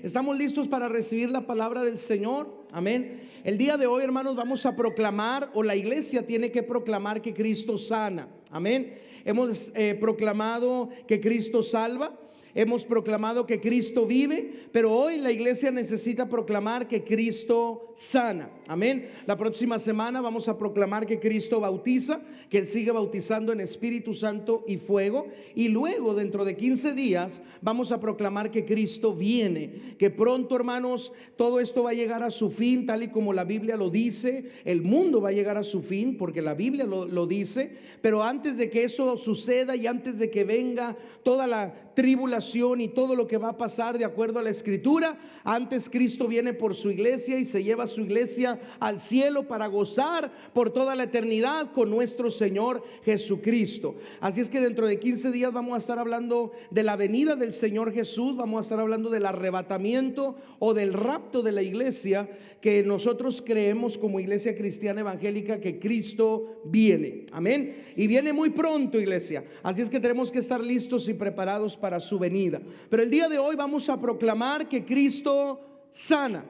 ¿Estamos listos para recibir la palabra del Señor? Amén. El día de hoy, hermanos, vamos a proclamar, o la iglesia tiene que proclamar, que Cristo sana. Amén. Hemos proclamado que Cristo salva. Hemos proclamado que Cristo vive, pero hoy la iglesia necesita proclamar que Cristo sana. Amén. La próxima semana vamos a proclamar que Cristo bautiza, que Él sigue bautizando en Espíritu Santo y fuego. Y luego, dentro de 15 días, vamos a proclamar que Cristo viene, que pronto, hermanos, todo esto va a llegar a su fin, tal y como la Biblia lo dice. El mundo va a llegar a su fin, porque la Biblia lo dice. Pero antes de que eso suceda y antes de que venga toda la tribulación y todo lo que va a pasar de acuerdo a la Escritura, antes Cristo viene por su iglesia y se lleva a su iglesia al cielo para gozar por toda la eternidad con nuestro Señor Jesucristo. Así es que dentro de 15 días vamos a estar hablando de la venida del Señor Jesús, vamos a estar hablando del arrebatamiento o del rapto de la iglesia, que nosotros creemos como iglesia cristiana evangélica que Cristo viene. Amén. Y viene muy pronto, iglesia. Así es que tenemos que estar listos y preparados para su venida. Pero el día de hoy vamos a proclamar que Cristo sana.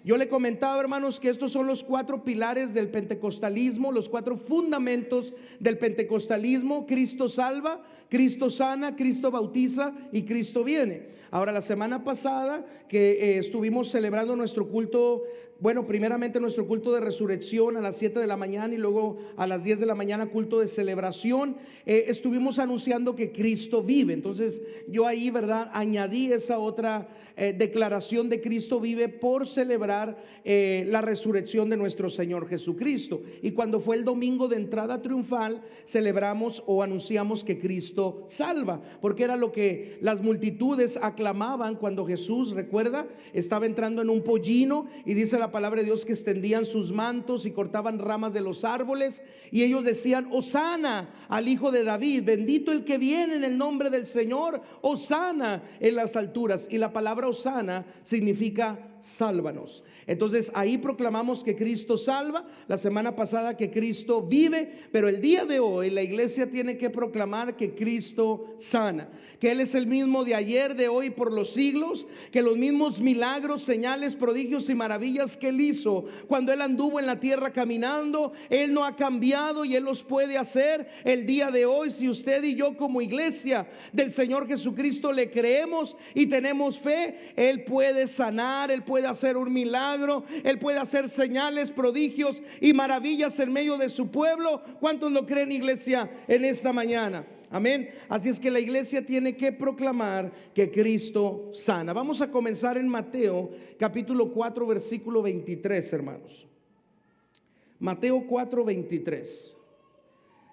Yo le comentaba, hermanos, que estos son los 4 pilares del pentecostalismo, los 4 fundamentos del pentecostalismo: Cristo salva, Cristo sana, Cristo bautiza y Cristo viene. Ahora, la semana pasada que estuvimos celebrando nuestro culto, bueno, primeramente nuestro culto de resurrección a las 7 de la mañana y luego a las 10 de la mañana culto de celebración, estuvimos anunciando que Cristo vive. Entonces yo ahí, ¿verdad?, añadí esa otra declaración de Cristo vive por celebrar la resurrección de nuestro Señor Jesucristo. Y cuando fue el domingo de entrada triunfal, celebramos o anunciamos que Cristo salva, porque era lo que las multitudes aclamaban cuando Jesús, recuerda, estaba entrando en un pollino, y dice la palabra de Dios que extendían sus mantos y cortaban ramas de los árboles, y ellos decían: Hosana al Hijo de David, bendito el que viene en el nombre del Señor, Hosana en las alturas. Y la palabra Hosana significa sálvanos. Entonces ahí proclamamos que Cristo salva, la semana pasada que Cristo vive, pero el día de hoy la iglesia tiene que proclamar que Cristo sana, que Él es el mismo de ayer, de hoy, por los siglos, que los mismos milagros, señales, prodigios y maravillas que Él hizo cuando Él anduvo en la tierra caminando, Él no ha cambiado y Él los puede hacer el día de hoy. Si usted y yo como iglesia del Señor Jesucristo le creemos y tenemos fe, Él puede sanar, Él puede hacer un milagro, Él puede hacer señales, prodigios y maravillas en medio de su pueblo. ¿Cuántos lo creen, iglesia, en esta mañana? Amén. Así es que la iglesia tiene que proclamar que Cristo sana. Vamos a comenzar en Mateo capítulo 4 versículo 23, hermanos. Mateo 4, 23.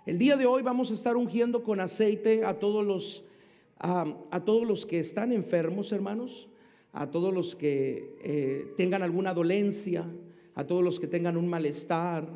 El día de hoy vamos a estar ungiendo con aceite a todos los que están enfermos, hermanos, a todos los que tengan alguna dolencia, a todos los que tengan un malestar,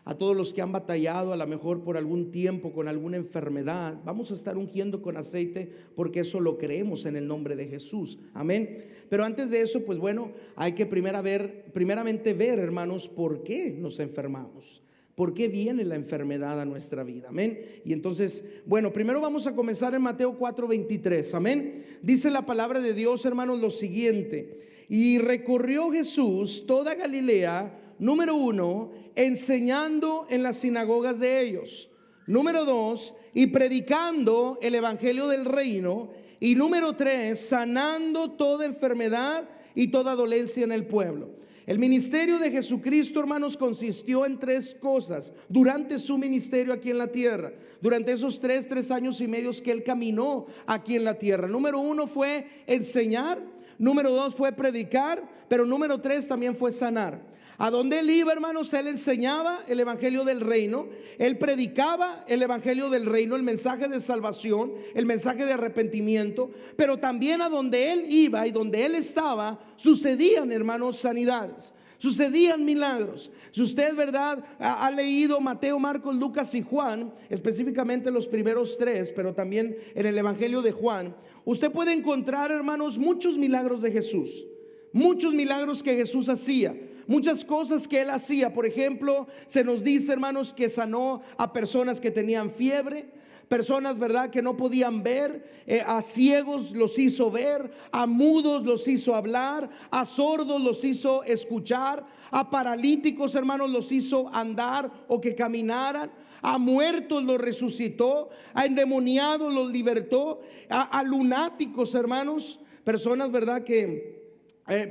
a todos los que han batallado a lo mejor por algún tiempo con alguna enfermedad. Vamos a estar ungiendo con aceite porque eso lo creemos en el nombre de Jesús. Amén. Pero antes de eso, pues bueno, hay que primeramente ver, hermanos, por qué nos enfermamos. ¿Por qué viene la enfermedad a nuestra vida? Amén. Y entonces, bueno, primero vamos a comenzar en Mateo 4:23. Amén. Dice la palabra de Dios, hermanos, lo siguiente: y recorrió Jesús toda Galilea, número 1, enseñando en las sinagogas de ellos. Número 2, y predicando el evangelio del reino. Y número 3, sanando toda enfermedad y toda dolencia en el pueblo. El ministerio de Jesucristo, hermanos, consistió en 3 cosas durante su ministerio aquí en la tierra, durante esos 3 años y medio que Él caminó aquí en la tierra. Número 1 fue enseñar, número 2 fue predicar, pero número 3 también fue sanar. A donde Él iba, hermanos, Él enseñaba el evangelio del reino, Él predicaba el evangelio del reino, el mensaje de salvación, el mensaje de arrepentimiento. Pero también a donde Él iba y donde Él estaba, sucedían, hermanos, sanidades, sucedían milagros. Si usted, verdad, ha leído Mateo, Marcos, Lucas y Juan, específicamente los primeros 3, pero también en el evangelio de Juan, usted puede encontrar, hermanos, muchos milagros de Jesús, muchos milagros que Jesús hacía, muchas cosas que Él hacía. Por ejemplo, se nos dice, hermanos, que sanó a personas que tenían fiebre, personas, ¿verdad?, que no podían ver, a ciegos los hizo ver, a mudos los hizo hablar, a sordos los hizo escuchar, a paralíticos, hermanos, los hizo andar o que caminaran, a muertos los resucitó, a endemoniados los libertó, a lunáticos, hermanos, personas, ¿verdad?, que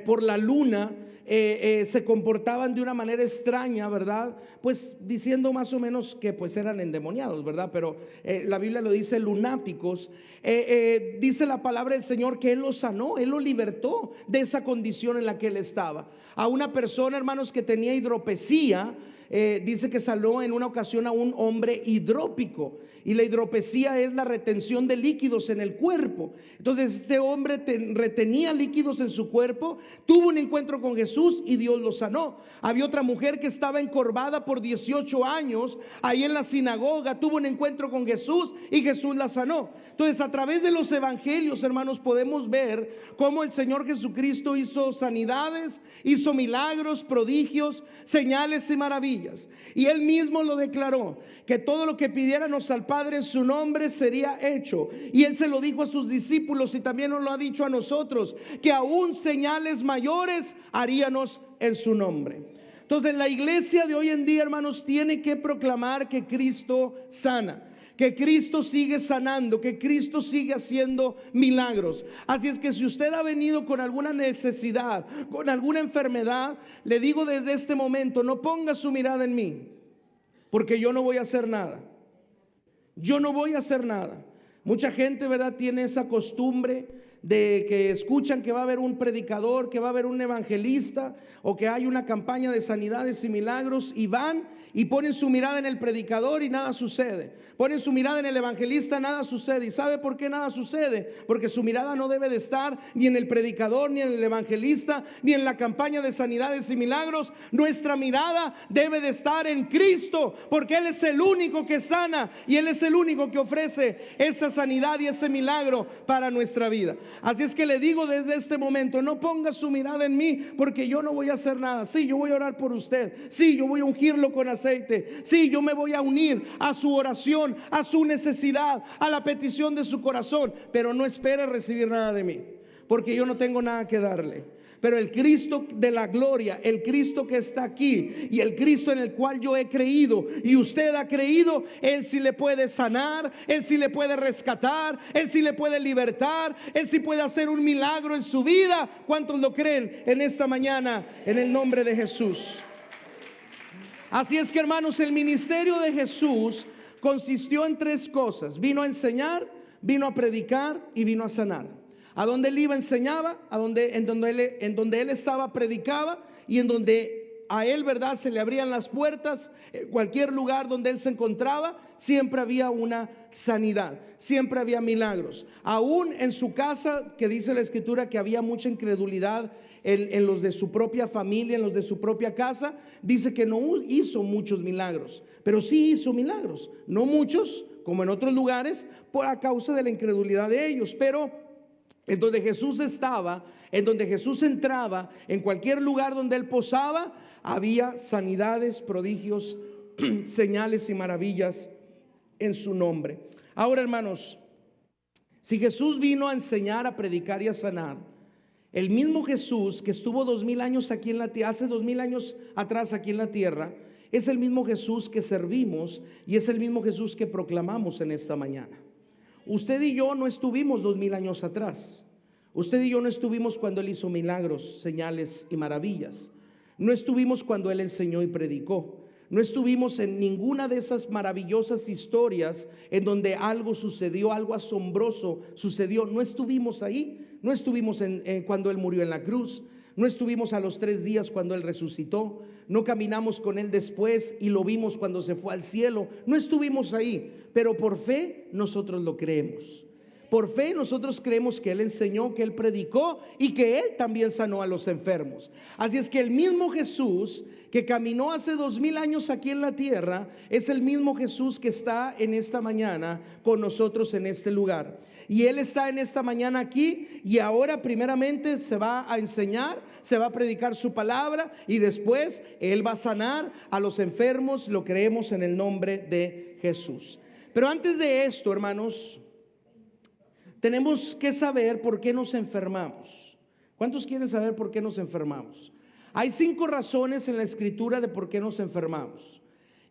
por la luna se comportaban de una manera extraña, ¿verdad? Pues diciendo más o menos que pues eran endemoniados, ¿verdad? Pero la Biblia lo dice lunáticos. Dice la palabra del Señor que Él los sanó, Él los libertó de esa condición en la que Él estaba. A una persona, hermanos, que tenía hidropesía, dice que sanó en una ocasión a un hombre hidrópico. Y la hidropesía es la retención de líquidos en el cuerpo. Entonces este hombre retenía líquidos en su cuerpo, tuvo un encuentro con Jesús y Dios lo sanó. Había otra mujer que estaba encorvada por 18 años ahí en la sinagoga, tuvo un encuentro con Jesús y Jesús la sanó. Entonces a través de los evangelios, hermanos, podemos ver cómo el Señor Jesucristo hizo sanidades, hizo milagros, prodigios, señales y maravillas. Y Él mismo lo declaró, que todo lo que pidiéramos al Padre en su nombre sería hecho. Y Él se lo dijo a sus discípulos y también nos lo ha dicho a nosotros, que aún señales mayores haríamos en su nombre. Entonces la iglesia de hoy en día, hermanos, tiene que proclamar que Cristo sana, que Cristo sigue sanando, que Cristo sigue haciendo milagros. Así es que si usted ha venido con alguna necesidad, con alguna enfermedad, le digo desde este momento, no ponga su mirada en mí, porque yo no voy a hacer nada. Yo no voy a hacer nada. Mucha gente, ¿verdad?, tiene esa costumbre de que escuchan que va a haber un predicador, que va a haber un evangelista, o que hay una campaña de sanidades y milagros, y van y ponen su mirada en el predicador y nada sucede. Ponen su mirada en el evangelista, nada sucede. ¿Y sabe por qué nada sucede? Porque su mirada no debe de estar ni en el predicador, ni en el evangelista, ni en la campaña de sanidades y milagros. Nuestra mirada debe de estar en Cristo, porque Él es el único que sana y Él es el único que ofrece esa sanidad y ese milagro para nuestra vida. Así es que le digo desde este momento, no ponga su mirada en mí, porque yo no voy a hacer nada. Sí, yo voy a orar por usted. Sí, yo voy a ungirlo con aceite. Sí, yo me voy a unir a su oración, a su necesidad, a la petición de su corazón, pero no espere recibir nada de mí, porque yo no tengo nada que darle. Pero el Cristo de la gloria, el Cristo que está aquí y el Cristo en el cual yo he creído y usted ha creído, Él sí le puede sanar, Él sí le puede rescatar, Él sí le puede libertar, Él sí puede hacer un milagro en su vida. ¿Cuántos lo creen en esta mañana en el nombre de Jesús? Así es que, hermanos, el ministerio de Jesús consistió en tres cosas: vino a enseñar, vino a predicar y vino a sanar. A donde Él iba enseñaba, en donde él estaba predicaba, y en donde a Él, ¿verdad?, se le abrían las puertas. Cualquier lugar donde Él se encontraba, siempre había una sanidad, siempre había milagros. Aún en su casa, que dice la Escritura que había mucha incredulidad en los de su propia familia, en los de su propia casa, dice que no hizo muchos milagros, pero sí hizo milagros, no muchos como en otros lugares, por a causa de la incredulidad de ellos. Pero en donde Jesús estaba, en donde Jesús entraba, en cualquier lugar donde Él posaba, había sanidades, prodigios, señales y maravillas en su nombre. Ahora, hermanos, si Jesús vino a enseñar, a predicar y a sanar, el mismo Jesús que estuvo 2000 años aquí en la tierra, hace 2000 años atrás aquí en la tierra, es el mismo Jesús que servimos y es el mismo Jesús que proclamamos en esta mañana. Usted y yo no estuvimos 2000 años atrás. Usted y yo no estuvimos cuando Él hizo milagros, señales y maravillas. No estuvimos cuando Él enseñó y predicó. No estuvimos en ninguna de esas maravillosas historias en donde algo sucedió, algo asombroso sucedió. No estuvimos ahí. No estuvimos cuando Él murió en la cruz. No estuvimos a los 3 días cuando Él resucitó. No caminamos con Él después y lo vimos cuando se fue al cielo. No estuvimos ahí, pero por fe nosotros lo creemos. Por fe nosotros creemos que Él enseñó, que Él predicó y que Él también sanó a los enfermos. Así es que el mismo Jesús que caminó hace 2000 años aquí en la tierra es el mismo Jesús que está en esta mañana con nosotros en este lugar. Y Él está en esta mañana aquí y ahora primeramente se va a enseñar, se va a predicar su palabra y después Él va a sanar a los enfermos. Lo creemos en el nombre de Jesús. Pero antes de esto, hermanos, tenemos que saber por qué nos enfermamos. ¿Cuántos quieren saber por qué nos enfermamos? Hay 5 razones en la escritura de por qué nos enfermamos.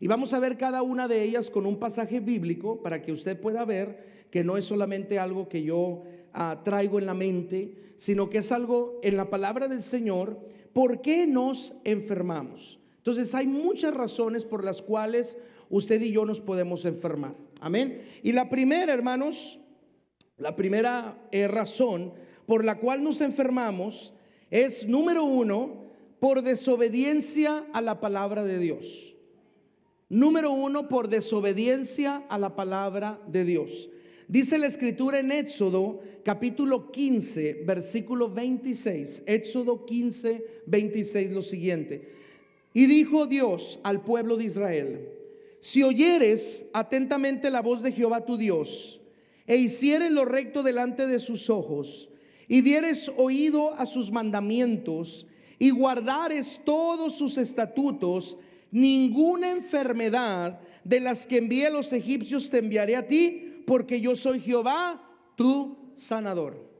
Y vamos a ver cada una de ellas con un pasaje bíblico para que usted pueda ver que no es solamente algo que yo traigo en la mente, sino que es algo en la palabra del Señor. ¿Por qué nos enfermamos? Entonces hay muchas razones por las cuales usted y yo nos podemos enfermar. Amén. Y la primera, hermanos, la primera razón por la cual nos enfermamos es, número 1, por desobediencia a la palabra de Dios. Número 1, por desobediencia a la palabra de Dios. Dice la escritura en Éxodo capítulo 15 versículo 26. Éxodo 15, 26 lo siguiente: y dijo Dios al pueblo de Israel: si oyeres atentamente la voz de Jehová tu Dios, e hicieres lo recto delante de sus ojos, y dieres oído a sus mandamientos, y guardares todos sus estatutos, ninguna enfermedad de las que envié a los egipcios te enviaré a ti, porque yo soy Jehová tu sanador.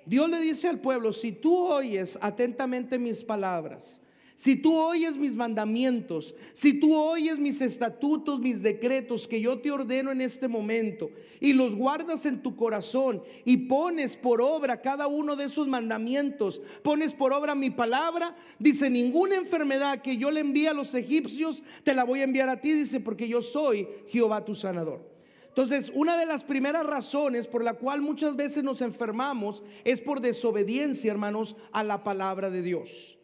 Dios le dice al pueblo: si tú oyes atentamente mis palabras, si tú oyes mis mandamientos, si tú oyes mis estatutos, mis decretos que yo te ordeno en este momento, y los guardas en tu corazón y pones por obra cada uno de esos mandamientos, pones por obra mi palabra, dice, ninguna enfermedad que yo le envíe a los egipcios te la voy a enviar a ti, dice, porque yo soy Jehová tu sanador. Entonces, una de las primeras razones por la cual muchas veces nos enfermamos es por desobediencia, hermanos, a la palabra de Dios.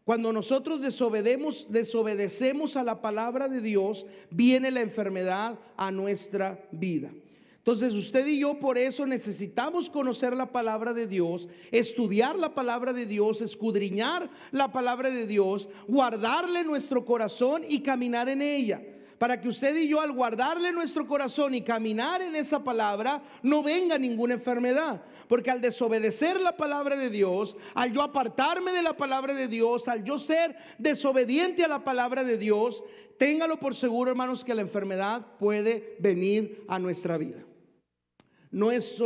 Cuando nosotros desobedecemos a la palabra de Dios, viene la enfermedad a nuestra vida. Entonces usted y yo por eso necesitamos conocer la palabra de Dios, estudiar la palabra de Dios, escudriñar la palabra de Dios, guardarle nuestro corazón y caminar en ella. Para que usted y yo, al guardarle nuestro corazón y caminar en esa palabra, no venga ninguna enfermedad. Porque al desobedecer la palabra de Dios, al yo apartarme de la palabra de Dios, al yo ser desobediente a la palabra de Dios, téngalo por seguro, hermanos, que la enfermedad puede venir a nuestra vida. No es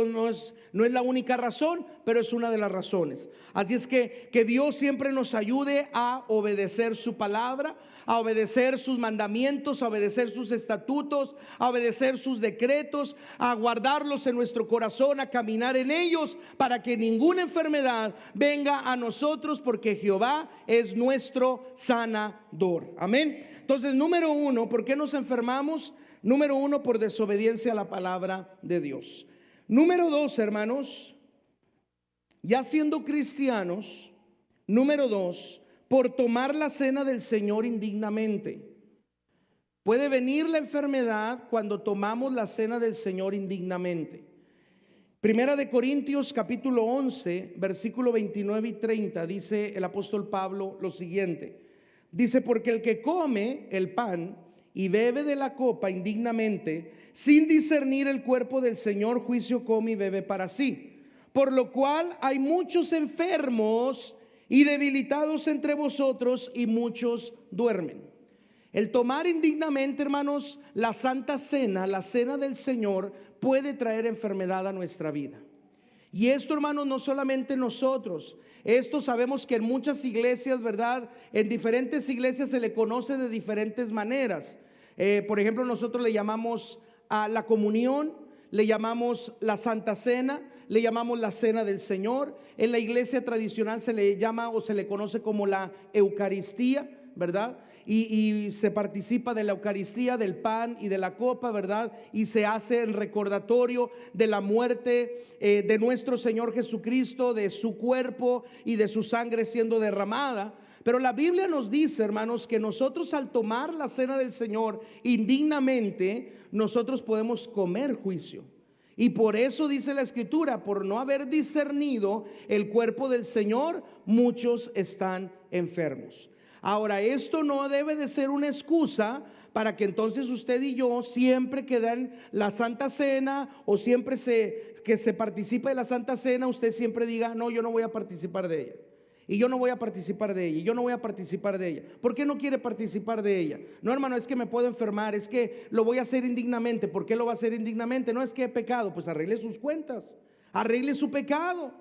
la única razón, pero es una de las razones. Así es que Dios siempre nos ayude a obedecer su palabra, a obedecer sus mandamientos, a obedecer sus estatutos, a obedecer sus decretos, a guardarlos en nuestro corazón, a caminar en ellos, para que ninguna enfermedad venga a nosotros, porque Jehová es nuestro sanador. Amén. Entonces, número 1, ¿por qué nos enfermamos? Número 1, por desobediencia a la palabra de Dios. Número 2, hermanos, ya siendo cristianos, número 2, por tomar la cena del Señor indignamente. Puede venir la enfermedad cuando tomamos la cena del Señor indignamente. Primera de Corintios capítulo 11, versículo 29 y 30, dice el apóstol Pablo lo siguiente. Dice, porque el que come el pan y bebe de la copa indignamente, sin discernir el cuerpo del Señor, juicio come y bebe para sí. Por lo cual hay muchos enfermos y debilitados entre vosotros, y muchos duermen. El tomar indignamente, hermanos, la santa cena, la cena del Señor, puede traer enfermedad a nuestra vida. Y esto, hermanos, no solamente nosotros. Esto sabemos que en muchas iglesias, ¿verdad? En diferentes iglesias se le conoce de diferentes maneras. Por ejemplo, nosotros le llamamos a la comunión, le llamamos la Santa Cena, le llamamos la Cena del Señor. En la iglesia tradicional se le llama o se le conoce como la Eucaristía, ¿verdad? Y se participa de la Eucaristía, del pan y de la copa, ¿verdad? Y se hace en recordatorio de la muerte de nuestro Señor Jesucristo, de su cuerpo y de su sangre siendo derramada. Pero la Biblia nos dice, hermanos, que nosotros al tomar la cena del Señor indignamente, nosotros podemos comer juicio. Y por eso dice la Escritura, por no haber discernido el cuerpo del Señor, muchos están enfermos. Ahora, esto no debe de ser una excusa para que entonces usted y yo, siempre que dan la Santa Cena o siempre que se participe de la Santa Cena, usted siempre diga, no, yo no voy a participar de ella. y yo no voy a participar de ella, y yo no voy a participar de ella. ¿Por qué no quiere participar de ella? No, hermano, es que me puedo enfermar, es que lo voy a hacer indignamente. ¿Por qué lo va a hacer indignamente? No, es que he pecado. Pues arregle sus cuentas, arregle su pecado,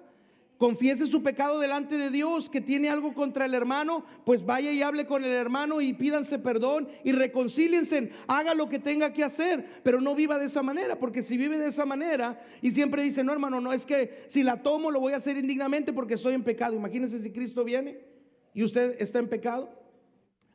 confiese su pecado delante de Dios. Que tiene algo contra el hermano, pues vaya y hable con el hermano y pídanse perdón y reconcíliense, haga lo que tenga que hacer, pero no viva de esa manera, porque si vive de esa manera y siempre dice, no, hermano, no, es que si la tomo lo voy a hacer indignamente porque estoy en pecado. Imagínense si Cristo viene y usted está en pecado,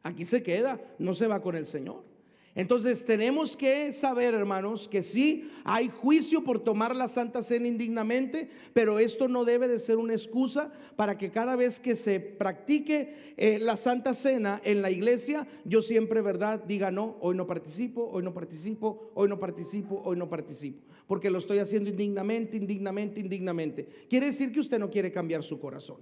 aquí se queda, no se va con el Señor. Entonces tenemos que saber, hermanos, que sí hay juicio por tomar la Santa Cena indignamente, pero esto no debe de ser una excusa para que cada vez que se practique la Santa Cena en la iglesia, yo siempre, ¿verdad?, diga no, hoy no participo, hoy no participo, hoy no participo, hoy no participo, porque lo estoy haciendo indignamente, indignamente, indignamente. Quiere decir que usted no quiere cambiar su corazón.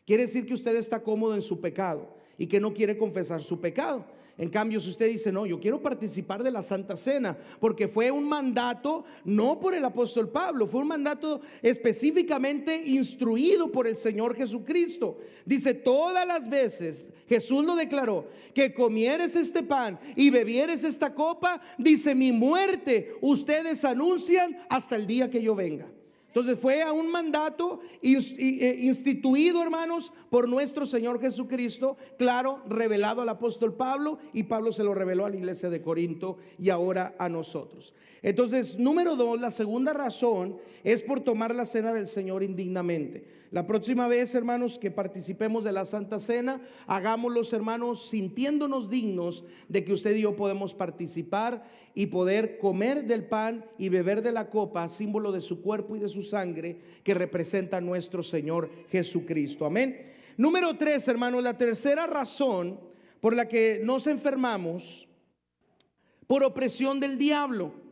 Quiere decir que usted está cómodo en su pecado y que no quiere confesar su pecado. En cambio, si usted dice, no, yo quiero participar de la Santa Cena, porque fue un mandato, no por el apóstol Pablo, fue un mandato específicamente instruido por el Señor Jesucristo. Dice, todas las veces, Jesús lo declaró, que comieres este pan y bebieres esta copa, dice, mi muerte ustedes anuncian hasta el día que yo venga. Entonces fue a un mandato instituido, hermanos, por nuestro Señor Jesucristo, claro, revelado al apóstol Pablo, y Pablo se lo reveló a la iglesia de Corinto y ahora a nosotros. Entonces, número 2, la segunda razón es por tomar la cena del Señor indignamente. La próxima vez, hermanos, que participemos de la Santa Cena, hagámoslo, hermanos, sintiéndonos dignos de que usted y yo podemos participar y poder comer del pan y beber de la copa, símbolo de su cuerpo y de su sangre, que representa a nuestro Señor Jesucristo. Amén. Número 3, hermanos, la tercera razón por la que nos enfermamos, por opresión del diablo.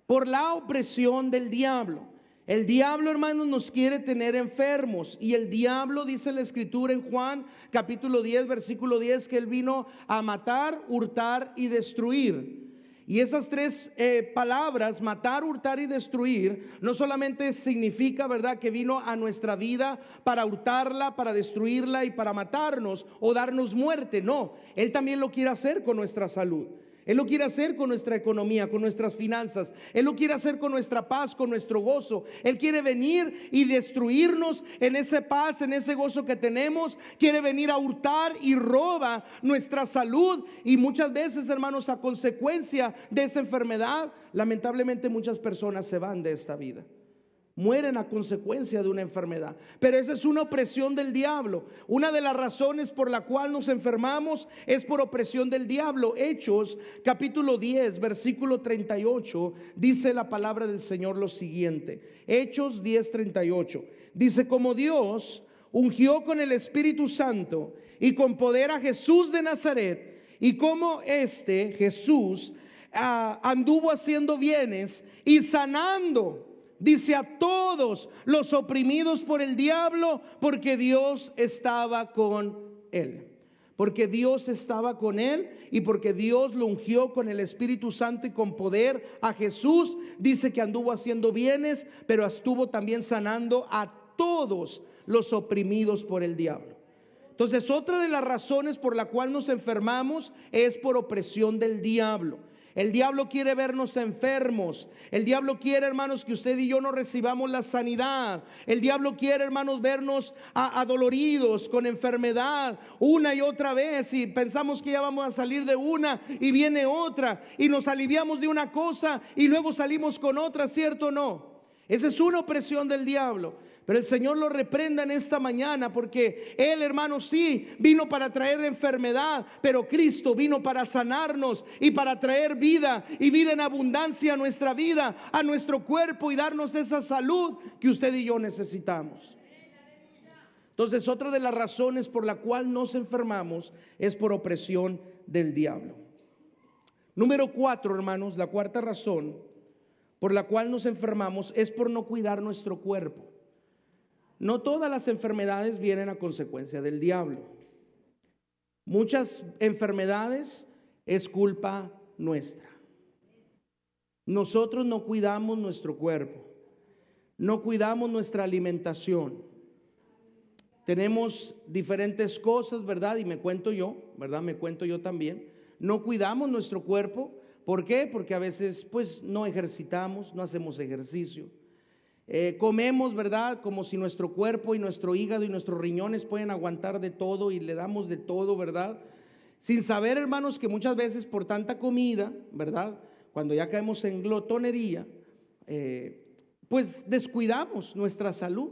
Por la opresión del diablo. El diablo, hermanos, nos quiere tener enfermos, y el diablo, dice la escritura en Juan capítulo 10 versículo 10, que él vino a matar, hurtar y destruir. Y esas tres palabras, matar, hurtar y destruir, no solamente significa, ¿verdad?, que vino a nuestra vida para hurtarla, para destruirla y para matarnos o darnos muerte. No, él también lo quiere hacer con nuestra salud. Él lo quiere hacer con nuestra economía, con nuestras finanzas. Él lo quiere hacer con nuestra paz, con nuestro gozo. Él quiere venir y destruirnos en esa paz, en ese gozo que tenemos. Quiere venir a hurtar y roba nuestra salud. Y muchas veces, hermanos, a consecuencia de esa enfermedad, lamentablemente muchas personas se van de esta vida. Mueren a consecuencia de una enfermedad. Pero esa es una opresión del diablo. Una de las razones por la cual nos enfermamos es por opresión del diablo. Hechos capítulo 10 versículo 38 dice la palabra del Señor lo siguiente. Hechos 10:38 dice, como Dios ungió con el Espíritu Santo y con poder a Jesús de Nazaret, y como Jesús anduvo haciendo bienes y sanando, dice, a todos los oprimidos por el diablo, porque Dios estaba con él. Porque Dios estaba con él y porque Dios lo ungió con el Espíritu Santo y con poder a Jesús. Dice que anduvo haciendo bienes, pero estuvo también sanando a todos los oprimidos por el diablo. Entonces, otra de las razones por la cual nos enfermamos es por opresión del diablo. El diablo quiere vernos enfermos. El diablo quiere, hermanos, que usted y yo no recibamos la sanidad. El diablo quiere, hermanos, vernos adoloridos, con enfermedad, una y otra vez, y pensamos que ya vamos a salir de una y viene otra, y nos aliviamos de una cosa y luego salimos con otra, ¿cierto o no? Esa es una opresión del diablo. Pero el Señor lo reprenda en esta mañana, porque Él, hermano, sí vino para traer enfermedad, pero Cristo vino para sanarnos y para traer vida, y vida en abundancia a nuestra vida, a nuestro cuerpo, y darnos esa salud que usted y yo necesitamos. Entonces, otra de las razones por la cual nos enfermamos es por opresión del diablo. Número 4, hermanos, la cuarta razón por la cual nos enfermamos es por no cuidar nuestro cuerpo. No todas las enfermedades vienen a consecuencia del diablo. Muchas enfermedades es culpa nuestra. Nosotros no cuidamos nuestro cuerpo, no cuidamos nuestra alimentación. tenemos diferentes cosas, ¿verdad? Y me cuento yo, ¿verdad? Me cuento yo también. No cuidamos nuestro cuerpo. ¿Por qué? Porque a veces pues no ejercitamos, no hacemos ejercicio. Comemos, ¿verdad? Como si nuestro cuerpo y nuestro hígado y nuestros riñones pueden aguantar de todo y le damos de todo, ¿verdad? Sin saber, hermanos, que muchas veces por tanta comida, ¿verdad? Cuando ya caemos en glotonería, pues descuidamos nuestra salud.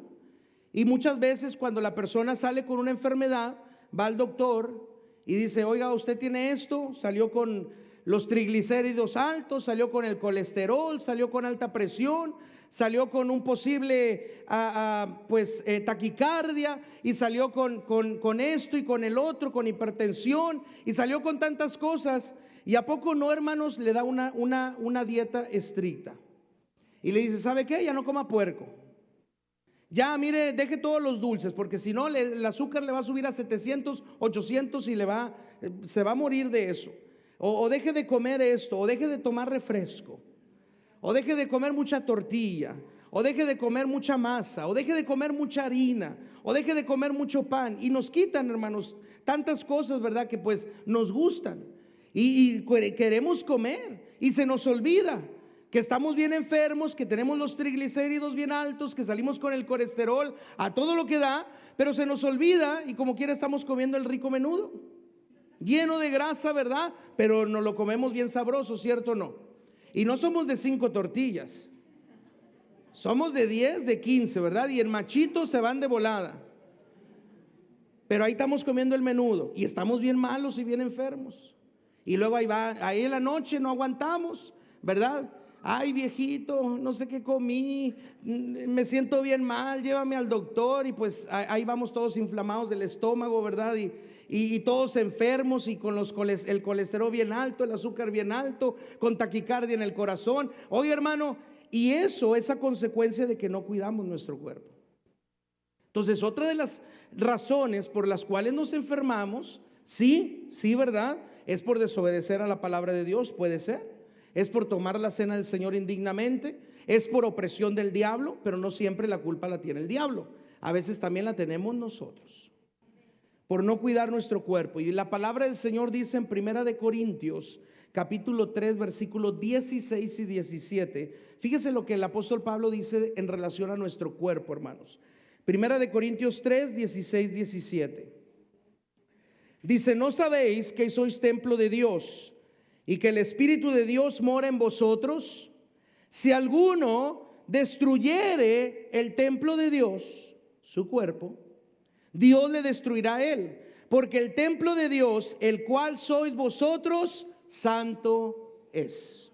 Y muchas veces cuando la persona sale con una enfermedad, va al doctor y dice, oiga, usted tiene esto, salió con los triglicéridos altos, salió con el colesterol, salió con alta presión, salió con un posible taquicardia, y salió con esto y con el otro, con hipertensión, y salió con tantas cosas. Y a poco no, hermanos, le da una dieta estricta y le dice, ¿sabe qué? Ya no coma puerco. Ya, mire, deje todos los dulces, porque si no, el azúcar le va a subir a 700, 800 y se va a morir de eso. O deje de comer esto, o deje de tomar refresco, o deje de comer mucha tortilla, o deje de comer mucha masa, o deje de comer mucha harina, o deje de comer mucho pan. Y nos quitan, hermanos, tantas cosas, ¿verdad? Que pues nos gustan y queremos comer, y se nos olvida que estamos bien enfermos, que tenemos los triglicéridos bien altos, que salimos con el colesterol a todo lo que da, pero se nos olvida y como quiera estamos comiendo el rico menudo, lleno de grasa, ¿verdad? Pero nos lo comemos bien sabroso, ¿cierto o no? Y no somos de 5 tortillas, somos de 10, de 15, ¿verdad? Y en machitos se van de volada. Pero ahí estamos comiendo el menudo y estamos bien malos y bien enfermos. Y luego ahí en la noche no aguantamos, ¿verdad? Ay, viejito, no sé qué comí, me siento bien mal, llévame al doctor. Y pues ahí vamos todos inflamados del estómago, ¿verdad? Y todos enfermos y con el colesterol bien alto, el azúcar bien alto, con taquicardia en el corazón. Oye, hermano, y eso es a consecuencia de que no cuidamos nuestro cuerpo. Entonces, otra de las razones por las cuales nos enfermamos, sí, ¿verdad? Es por desobedecer a la palabra de Dios, puede ser. Es por tomar la cena del Señor indignamente, es por opresión del diablo, pero no siempre la culpa la tiene el diablo. A veces también la tenemos nosotros, por no cuidar nuestro cuerpo. Y la palabra del Señor dice en Primera de Corintios, capítulo 3, versículos 16 y 17. Fíjese lo que el apóstol Pablo dice en relación a nuestro cuerpo, hermanos. Primera de Corintios 3, 16, 17. Dice, ¿no sabéis que sois templo de Dios y que el Espíritu de Dios mora en vosotros? Si alguno destruyere el templo de Dios, su cuerpo, Dios le destruirá a él, porque el templo de Dios, el cual sois vosotros, santo es.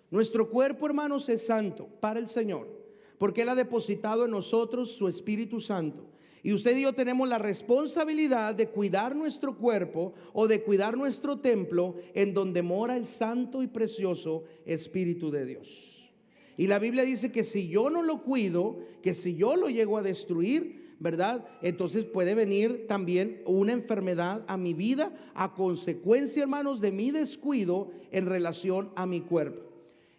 Nuestro cuerpo, hermanos, es santo para el Señor, porque Él ha depositado en nosotros su Espíritu Santo. Y usted y yo tenemos la responsabilidad de cuidar nuestro cuerpo o de cuidar nuestro templo en donde mora el santo y precioso Espíritu de Dios. Y la Biblia dice que si yo no lo cuido, que si yo lo llego a destruir, ¿verdad? Entonces puede venir también una enfermedad a mi vida a consecuencia, hermanos, de mi descuido en relación a mi cuerpo.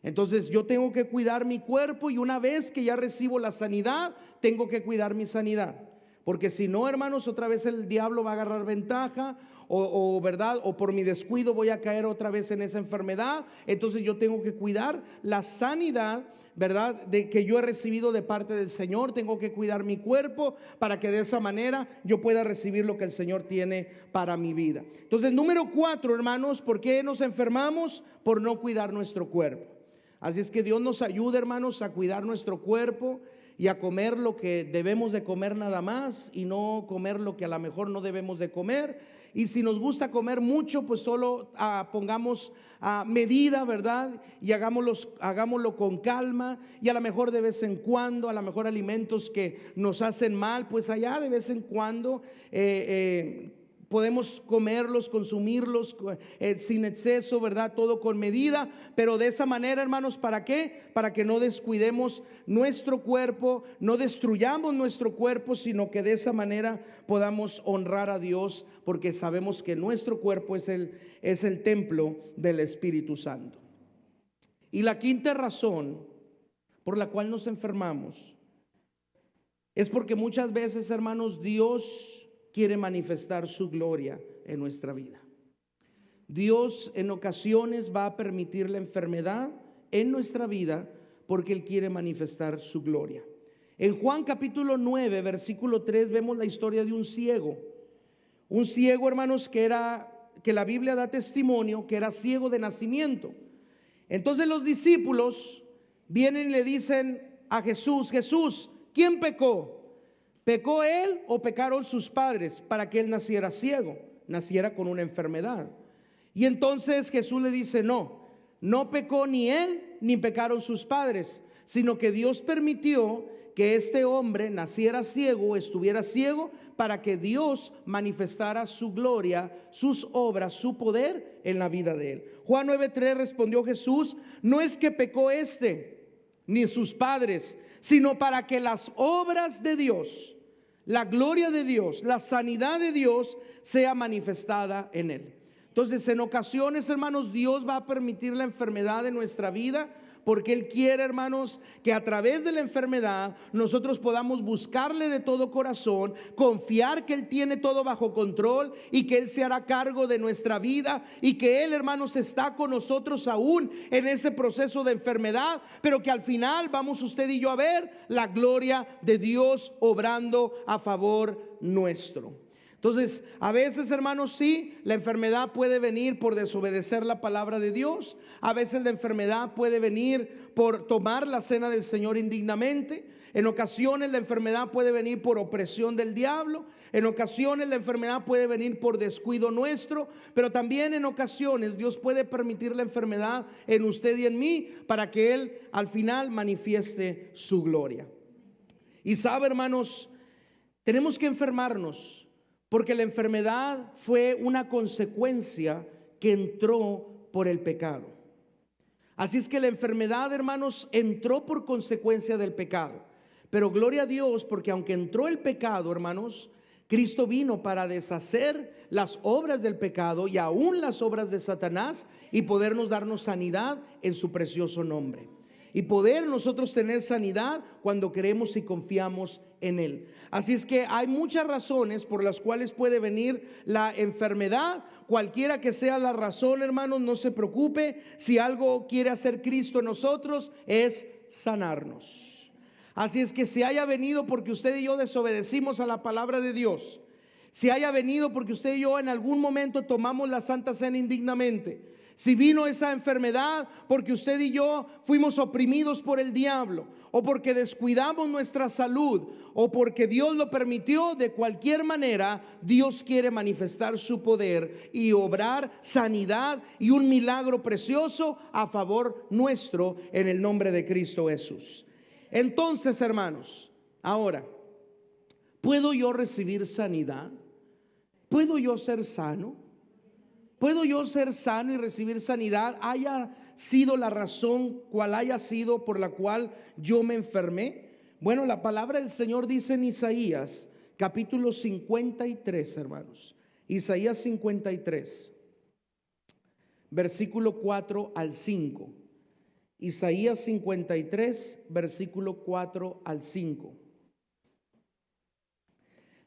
Entonces yo tengo que cuidar mi cuerpo, y una vez que ya recibo la sanidad, tengo que cuidar mi sanidad. Porque si no, hermanos, otra vez el diablo va a agarrar ventaja, ¿verdad? O por mi descuido voy a caer otra vez en esa enfermedad. Entonces yo tengo que cuidar la sanidad, ¿verdad? De que yo he recibido de parte del Señor. Tengo que cuidar mi cuerpo para que de esa manera yo pueda recibir lo que el Señor tiene para mi vida. Entonces, número 4, hermanos, ¿por qué nos enfermamos? Por no cuidar nuestro cuerpo. Así es que Dios nos ayude, hermanos, a cuidar nuestro cuerpo y a comer lo que debemos de comer nada más, y no comer lo que a lo mejor no debemos de comer. Y si nos gusta comer mucho, pues solo pongamos medida, ¿verdad? Y hagámoslo con calma, y a lo mejor de vez en cuando, a lo mejor alimentos que nos hacen mal, pues allá de vez en cuando podemos comerlos, consumirlos sin exceso, ¿verdad? Todo con medida, pero de esa manera, hermanos, ¿para qué? Para que no descuidemos nuestro cuerpo, no destruyamos nuestro cuerpo, sino que de esa manera podamos honrar a Dios, porque sabemos que nuestro cuerpo es el templo del Espíritu Santo. Y la quinta razón por la cual nos enfermamos es porque muchas veces, hermanos, Dios quiere manifestar su gloria en nuestra vida. Dios en ocasiones va a permitir la enfermedad en nuestra vida porque Él quiere manifestar su gloria. En Juan capítulo 9, versículo 3, vemos la historia de un ciego. Un ciego, hermanos, que la Biblia da testimonio que era ciego de nacimiento. Entonces los discípulos vienen y le dicen a Jesús: Jesús, ¿quién pecó? ¿Pecó él o pecaron sus padres para que él naciera ciego, naciera con una enfermedad? Y entonces Jesús le dice: no pecó ni él ni pecaron sus padres, sino que Dios permitió que este hombre naciera ciego, estuviera ciego, para que Dios manifestara su gloria, sus obras, su poder en la vida de él. Juan 9:3 respondió Jesús: no es que pecó ni sus padres, sino para que las obras de Dios, la gloria de Dios, la sanidad de Dios sea manifestada en él. Entonces, en ocasiones, hermanos, Dios va a permitir la enfermedad en nuestra vida porque Él quiere, hermanos, que a través de la enfermedad nosotros podamos buscarle de todo corazón, confiar que Él tiene todo bajo control y que Él se hará cargo de nuestra vida y que Él, hermanos, está con nosotros aún en ese proceso de enfermedad, pero que al final vamos usted y yo a ver la gloria de Dios obrando a favor nuestro. Entonces, a veces, hermanos, sí, la enfermedad puede venir por desobedecer la palabra de Dios. A veces la enfermedad puede venir por tomar la cena del Señor indignamente. En ocasiones la enfermedad puede venir por opresión del diablo. En ocasiones la enfermedad puede venir por descuido nuestro. Pero también en ocasiones Dios puede permitir la enfermedad en usted y en mí para que Él al final manifieste su gloria. Y sabe, hermanos, tenemos que enfermarnos, porque la enfermedad fue una consecuencia que entró por el pecado. Así es que la enfermedad, hermanos, entró por consecuencia del pecado. Pero gloria a Dios, porque aunque entró el pecado, hermanos, Cristo vino para deshacer las obras del pecado y aún las obras de Satanás y podernos darnos sanidad en su precioso nombre. Y poder nosotros tener sanidad cuando creemos y confiamos en Él. Así es que hay muchas razones por las cuales puede venir la enfermedad. Cualquiera que sea la razón, hermanos, no se preocupe. Si algo quiere hacer Cristo en nosotros es sanarnos. Así es que si haya venido porque usted y yo desobedecimos a la palabra de Dios, si haya venido porque usted y yo en algún momento tomamos la Santa Cena indignamente, si vino esa enfermedad porque usted y yo fuimos oprimidos por el diablo, o porque descuidamos nuestra salud, o porque Dios lo permitió, de cualquier manera Dios quiere manifestar su poder y obrar sanidad y un milagro precioso a favor nuestro en el nombre de Cristo Jesús. Entonces, hermanos, ahora, ¿puedo yo recibir sanidad? ¿Puedo yo ser sano? ¿Puedo yo ser sano y recibir sanidad? Haya sido la razón cual haya sido por la cual yo me enfermé. Bueno, la palabra del Señor dice en Isaías capítulo 53, hermanos. Isaías 53, versículo 4 al 5. Isaías 53, versículo 4 al 5.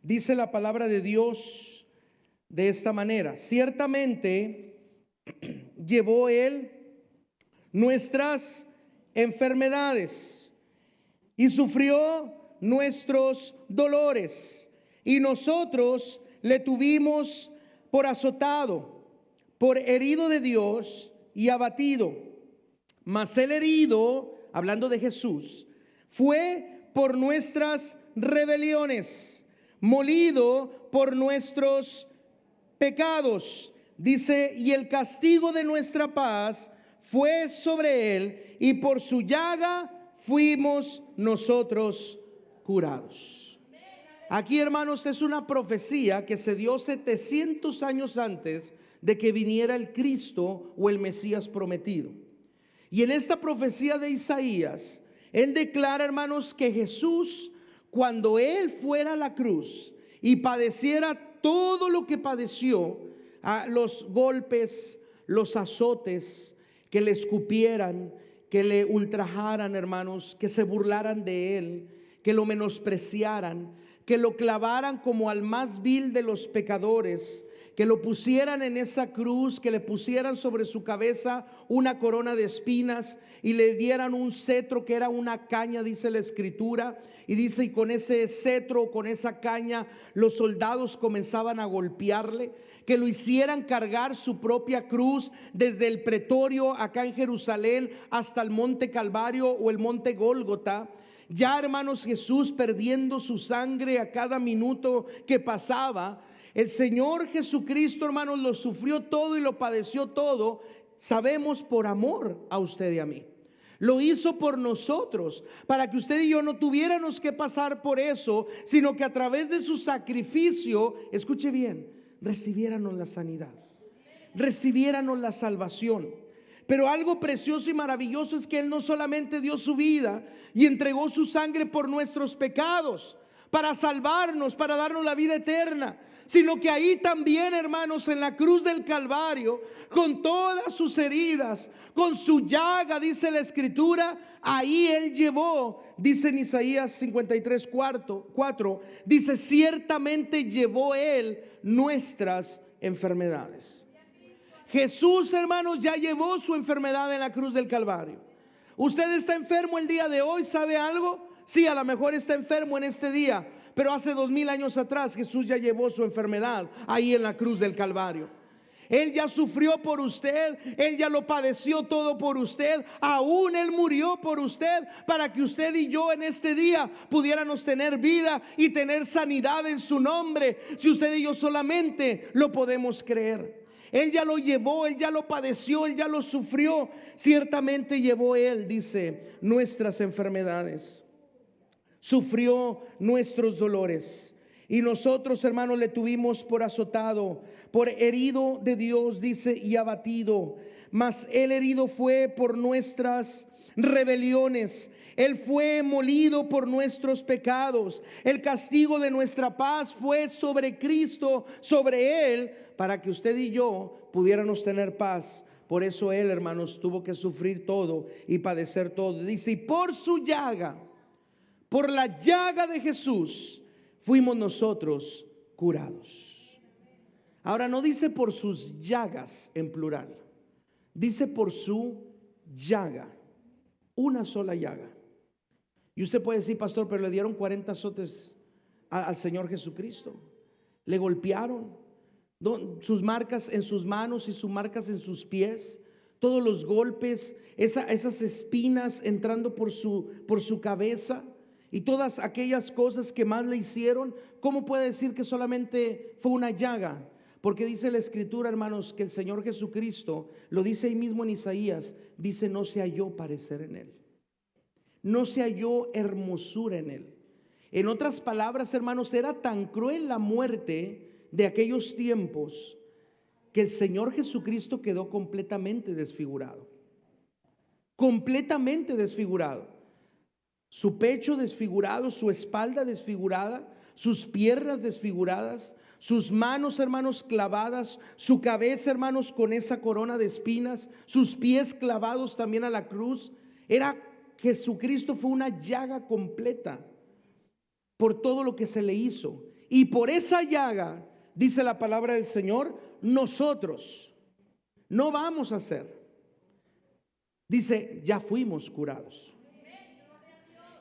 Dice la palabra de Dios de esta manera: ciertamente llevó Él nuestras enfermedades y sufrió nuestros dolores, y nosotros le tuvimos por azotado, por herido de Dios y abatido. Mas el herido, hablando de Jesús, fue por nuestras rebeliones, molido por nuestros pecados. Dice: y el castigo de nuestra paz fue sobre él, y por su llaga fuimos nosotros curados. Aquí, hermanos, es una profecía que se dio 700 años antes de que viniera el Cristo o el Mesías prometido. Y en esta profecía de Isaías, él declara, hermanos, que Jesús, cuando él fuera a la cruz y padeciera todo lo que padeció, los golpes, los azotes, que le escupieran, que le ultrajaran, hermanos, que se burlaran de él, que lo menospreciaran, que lo clavaran como al más vil de los pecadores, que lo pusieran en esa cruz, que le pusieran sobre su cabeza una corona de espinas y le dieran un cetro que era una caña, dice la Escritura. Y dice, y con ese cetro, con esa caña, los soldados comenzaban a golpearle, que lo hicieran cargar su propia cruz desde el pretorio acá en Jerusalén hasta el monte Calvario o el monte Gólgota. Ya, hermanos, Jesús perdiendo su sangre a cada minuto que pasaba. El Señor Jesucristo, hermanos, lo sufrió todo y lo padeció todo, sabemos, por amor a usted y a mí. Lo hizo por nosotros, para que usted y yo no tuviéramos que pasar por eso, sino que a través de su sacrificio, escuche bien, recibiéramos la sanidad, recibiéramos la salvación. Pero algo precioso y maravilloso es que Él no solamente dio su vida y entregó su sangre por nuestros pecados, para salvarnos, para darnos la vida eterna, sino que ahí también, hermanos, en la cruz del Calvario, con todas sus heridas, con su llaga, dice la Escritura, ahí Él llevó, dice en Isaías 53:4, dice, ciertamente llevó Él nuestras enfermedades. Jesús, hermanos, ya llevó su enfermedad en la cruz del Calvario. ¿Usted está enfermo el día de hoy? ¿Sabe algo? Sí, a lo mejor está enfermo en este día, pero hace 2000 años atrás Jesús ya llevó su enfermedad ahí en la cruz del Calvario. Él ya sufrió por usted, Él ya lo padeció todo por usted, aún Él murió por usted, para que usted y yo en este día pudiéramos tener vida y tener sanidad en su nombre, si usted y yo solamente lo podemos creer. Él ya lo llevó, Él ya lo padeció, Él ya lo sufrió. Ciertamente llevó Él, dice, nuestras enfermedades, sufrió nuestros dolores, y nosotros, hermanos, le tuvimos por azotado, por herido de Dios, dice, y abatido. Mas Él herido fue por nuestras rebeliones, Él fue molido por nuestros pecados. El castigo de nuestra paz fue sobre Cristo, sobre Él, para que usted y yo pudiéramos tener paz. Por eso Él, hermanos, tuvo que sufrir todo y padecer todo. Dice, y por su llaga, por la llaga de Jesús, fuimos nosotros curados. Ahora no dice por sus llagas en plural, dice por su llaga, una sola llaga. Y usted puede decir, pastor, pero le dieron 40 azotes al Señor Jesucristo, le golpearon, sus marcas en sus manos y sus marcas en sus pies, todos los golpes, esas espinas entrando por su cabeza, y todas aquellas cosas que más le hicieron. ¿Cómo puede decir que solamente fue una llaga? Porque dice la Escritura, hermanos, que el Señor Jesucristo, lo dice ahí mismo en Isaías, dice, no se halló parecer en Él, no se halló hermosura en Él. En otras palabras, hermanos, era tan cruel la muerte de aquellos tiempos que el Señor Jesucristo quedó completamente desfigurado, completamente desfigurado. Su pecho desfigurado, su espalda desfigurada, sus piernas desfiguradas, sus manos, hermanos, clavadas, su cabeza, hermanos, con esa corona de espinas, sus pies clavados también a la cruz. Jesucristo fue una llaga completa por todo lo que se le hizo. Y por esa llaga, dice la palabra del Señor, nosotros no vamos a ser. Dice, ya fuimos curados.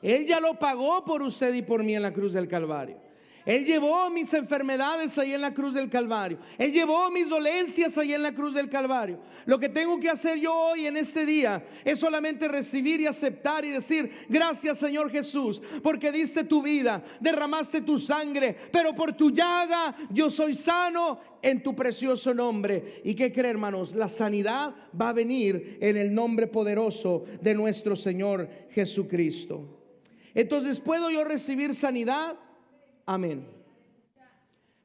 Él ya lo pagó por usted y por mí en la cruz del Calvario. Él llevó mis enfermedades ahí en la cruz del Calvario. Él llevó mis dolencias ahí en la cruz del Calvario. Lo que tengo que hacer yo hoy en este día es solamente recibir y aceptar y decir, gracias, Señor Jesús, porque diste tu vida, derramaste tu sangre, pero por tu llaga yo soy sano en tu precioso nombre. ¿Y qué cree, hermanos? La sanidad va a venir en el nombre poderoso de nuestro Señor Jesucristo. Entonces, ¿puedo yo recibir sanidad? Amén.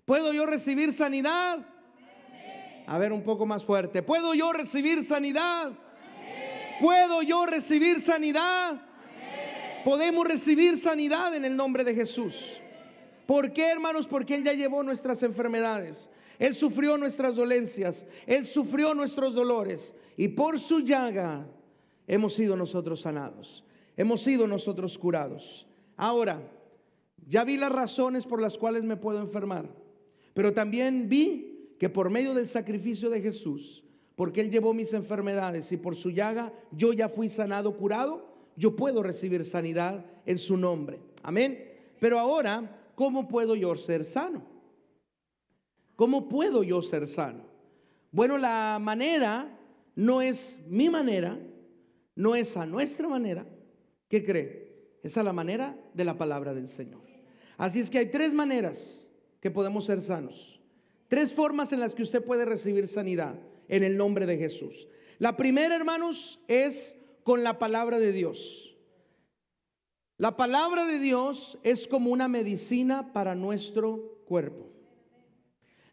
¿Puedo yo recibir sanidad? Amén. A ver, un poco más fuerte. ¿Puedo yo recibir sanidad? Amén. ¿Puedo yo recibir sanidad? Amén. Podemos recibir sanidad en el nombre de Jesús. ¿Por qué, hermanos? Porque Él ya llevó nuestras enfermedades. Él sufrió nuestras dolencias. Él sufrió nuestros dolores. Y por su llaga hemos sido nosotros sanados. Hemos sido nosotros curados. Ahora, ya vi las razones por las cuales me puedo enfermar, pero también vi que por medio del sacrificio de Jesús, porque Él llevó mis enfermedades y por su llaga yo ya fui sanado, curado, yo puedo recibir sanidad en su nombre. Amén. Pero ahora, ¿cómo puedo yo ser sano? ¿Cómo puedo yo ser sano? Bueno, la manera no es mi manera, no es a nuestra manera. ¿Qué cree? Es a la manera de la palabra del Señor. Así es que hay tres maneras que podemos ser sanos. Tres formas en las que usted puede recibir sanidad en el nombre de Jesús. La primera, hermanos, es con la palabra de Dios. La palabra de Dios es como una medicina para nuestro cuerpo.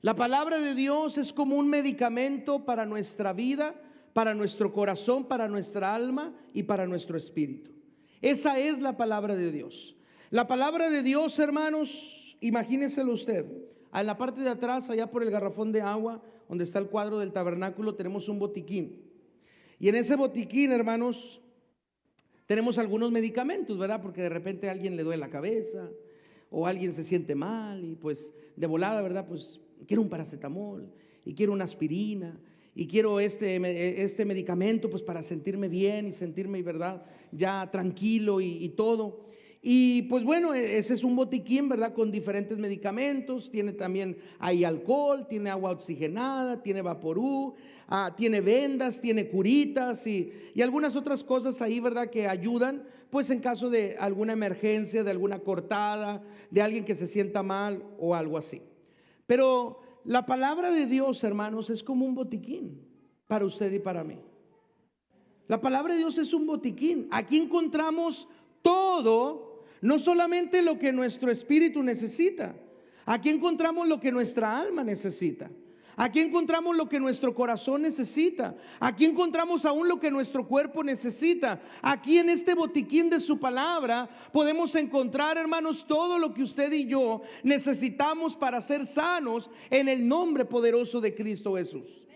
La palabra de Dios es como un medicamento para nuestra vida, para nuestro corazón, para nuestra alma y para nuestro espíritu. Esa es la palabra de Dios. La palabra de Dios, hermanos, imagínenselo usted. En la parte de atrás, allá por el garrafón de agua, donde está el cuadro del tabernáculo, tenemos un botiquín. Y en ese botiquín, hermanos, tenemos algunos medicamentos, ¿verdad? Porque de repente a alguien le duele la cabeza o alguien se siente mal y pues de volada, ¿verdad? Pues quiero un paracetamol y quiero una aspirina y quiero este medicamento pues para sentirme bien y sentirme, ¿verdad?, ya tranquilo y todo. Y pues bueno, ese es un botiquín, ¿verdad?, con diferentes medicamentos. Tiene también, hay alcohol, tiene agua oxigenada, tiene Vaporú, tiene vendas, tiene curitas y algunas otras cosas ahí, ¿verdad?, que ayudan pues en caso de alguna emergencia, de alguna cortada, de alguien que se sienta mal o algo así. Pero la palabra de Dios, hermanos, es como un botiquín para usted y para mí. La palabra de Dios es un botiquín. Aquí encontramos todo, no solamente lo que nuestro espíritu necesita. Aquí encontramos lo que nuestra alma necesita. Aquí encontramos lo que nuestro corazón necesita. Aquí encontramos aún lo que nuestro cuerpo necesita. Aquí en este botiquín de su palabra podemos encontrar, hermanos, todo lo que usted y yo necesitamos para ser sanos en el nombre poderoso de Cristo Jesús.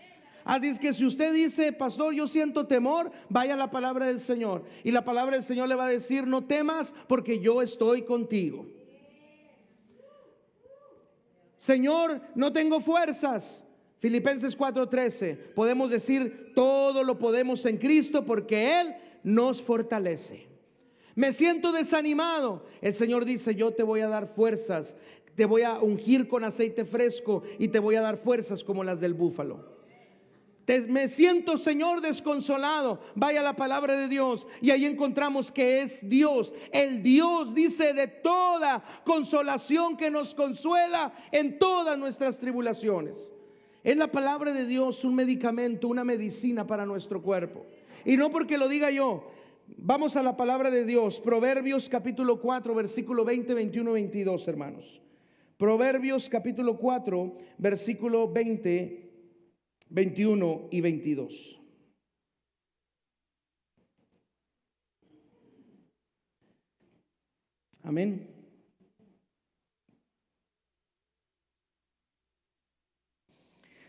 Así es que si usted dice, pastor, yo siento temor, vaya a la palabra del Señor. Y la palabra del Señor le va a decir, no temas porque yo estoy contigo. Señor, no tengo fuerzas. Filipenses 4:13, podemos decir, todo lo podemos en Cristo porque Él nos fortalece. Me siento desanimado. El Señor dice, yo te voy a dar fuerzas, te voy a ungir con aceite fresco y te voy a dar fuerzas como las del búfalo. Me siento, Señor, desconsolado. Vaya a la palabra de Dios y ahí encontramos que es Dios, el Dios, dice, de toda consolación, que nos consuela en todas nuestras tribulaciones. Es la palabra de Dios un medicamento, una medicina para nuestro cuerpo. Y no porque lo diga yo. Vamos a la palabra de Dios. Proverbios capítulo 4, versículo 20, 21, 22, hermanos. Proverbios capítulo 4, versículo 20, 21 y 22. Amén.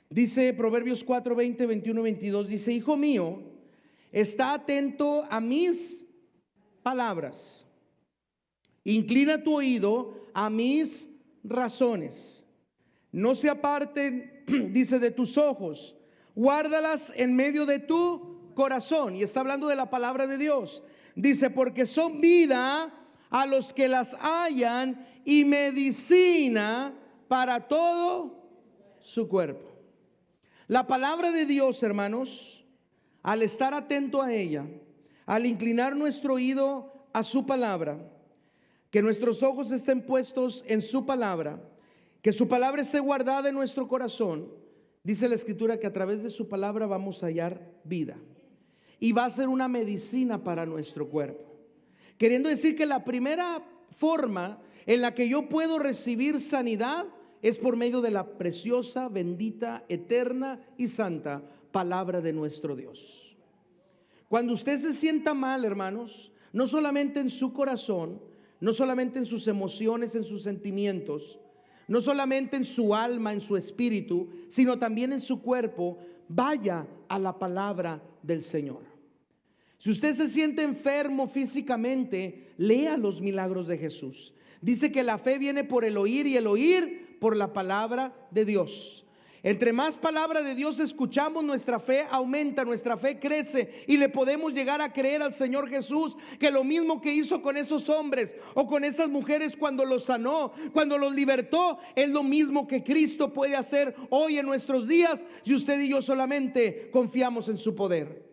Dice Proverbios 4, 20, 21, 22. Dice, hijo mío, está atento a mis palabras. Inclina tu oído a mis razones. No se aparten, dice, de tus ojos. Guárdalas en medio de tu corazón. Y está hablando de la palabra de Dios. Dice, porque son vida a los que las hallan y medicina para todo su cuerpo. La palabra de Dios, hermanos, al estar atento a ella, al inclinar nuestro oído a su palabra, que nuestros ojos estén puestos en su palabra, que su palabra esté guardada en nuestro corazón, dice la Escritura que a través de su palabra vamos a hallar vida y va a ser una medicina para nuestro cuerpo. Queriendo decir que la primera forma en la que yo puedo recibir sanidad es por medio de la preciosa, bendita, eterna y santa palabra de nuestro Dios. Cuando usted se sienta mal, hermanos, no solamente en su corazón, no solamente en sus emociones, en sus sentimientos, no solamente en su alma, en su espíritu, sino también en su cuerpo, vaya a la palabra del Señor. Si usted se siente enfermo físicamente, lea los milagros de Jesús. Dice que la fe viene por el oír y el oír por la palabra de Dios. Entre más palabra de Dios escuchamos, nuestra fe aumenta, nuestra fe crece y le podemos llegar a creer al Señor Jesús que lo mismo que hizo con esos hombres o con esas mujeres cuando los sanó, cuando los libertó, es lo mismo que Cristo puede hacer hoy en nuestros días si usted y yo solamente confiamos en su poder.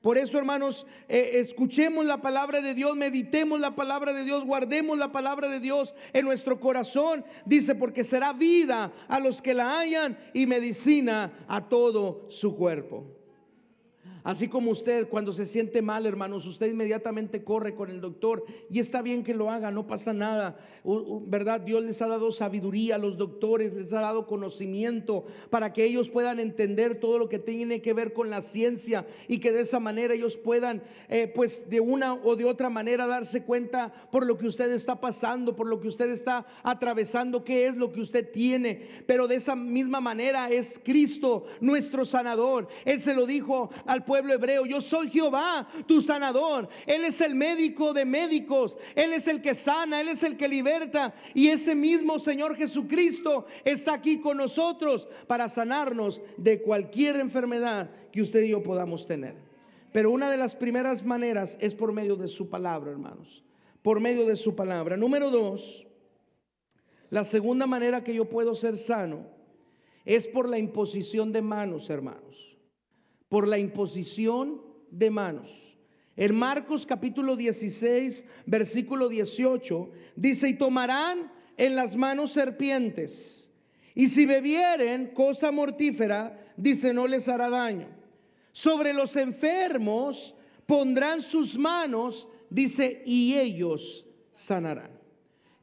Por eso, hermanos, escuchemos la palabra de Dios, meditemos la palabra de Dios, guardemos la palabra de Dios en nuestro corazón. Dice, porque será vida a los que la hallan y medicina a todo su cuerpo. Así como usted cuando se siente mal, hermanos, usted inmediatamente corre con el doctor, y está bien que lo haga, no pasa nada, ¿verdad? Dios les ha dado sabiduría a los doctores, les ha dado conocimiento para que ellos puedan entender todo lo que tiene que ver con la ciencia, y que de esa manera ellos puedan pues de una o de otra manera darse cuenta por lo que usted está pasando, por lo que usted está atravesando, qué es lo que usted tiene. Pero de esa misma manera es Cristo nuestro sanador. Él se lo dijo al pueblo hebreo: yo soy Jehová tu sanador. Él es el médico de médicos, Él es el que sana, Él es el que liberta, y ese mismo Señor Jesucristo está aquí con nosotros para sanarnos de cualquier enfermedad que usted y yo podamos tener. Pero una de las primeras maneras es por medio de su palabra, hermanos, por medio de su palabra. Número 2, la segunda manera que yo puedo ser sano es por la imposición de manos, hermanos. Por la imposición de manos. En Marcos capítulo 16, versículo 18, dice: y tomarán en las manos serpientes, y si bebieren cosa mortífera, dice, no les hará daño. Sobre los enfermos pondrán sus manos, dice, y ellos sanarán.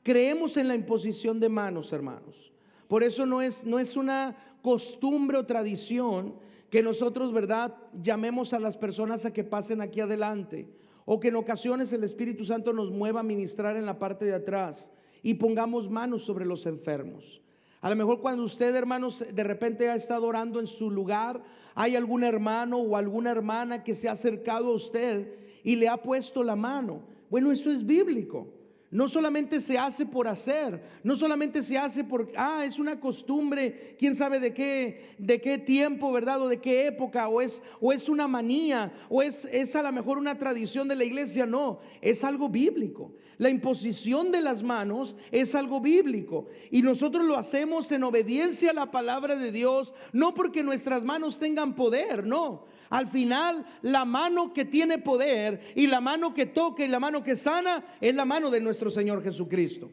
Creemos en la imposición de manos, hermanos. Por eso no es una costumbre o tradición que nosotros, ¿verdad?, llamemos a las personas a que pasen aquí adelante, o que en ocasiones el Espíritu Santo nos mueva a ministrar en la parte de atrás y pongamos manos sobre los enfermos. A lo mejor cuando usted, hermanos, de repente ha estado orando en su lugar, hay algún hermano o alguna hermana que se ha acercado a usted y le ha puesto la mano. Bueno, eso es bíblico. No solamente se hace por hacer, no solamente se hace por, es una costumbre, quién sabe de qué tiempo, ¿verdad? O de qué época, o es una manía, o es a lo mejor una tradición de la iglesia. No, es algo bíblico. La imposición de las manos es algo bíblico, y nosotros lo hacemos en obediencia a la palabra de Dios, no porque nuestras manos tengan poder, no. Al final, la mano que tiene poder y la mano que toca y la mano que sana es la mano de nuestro Señor Jesucristo.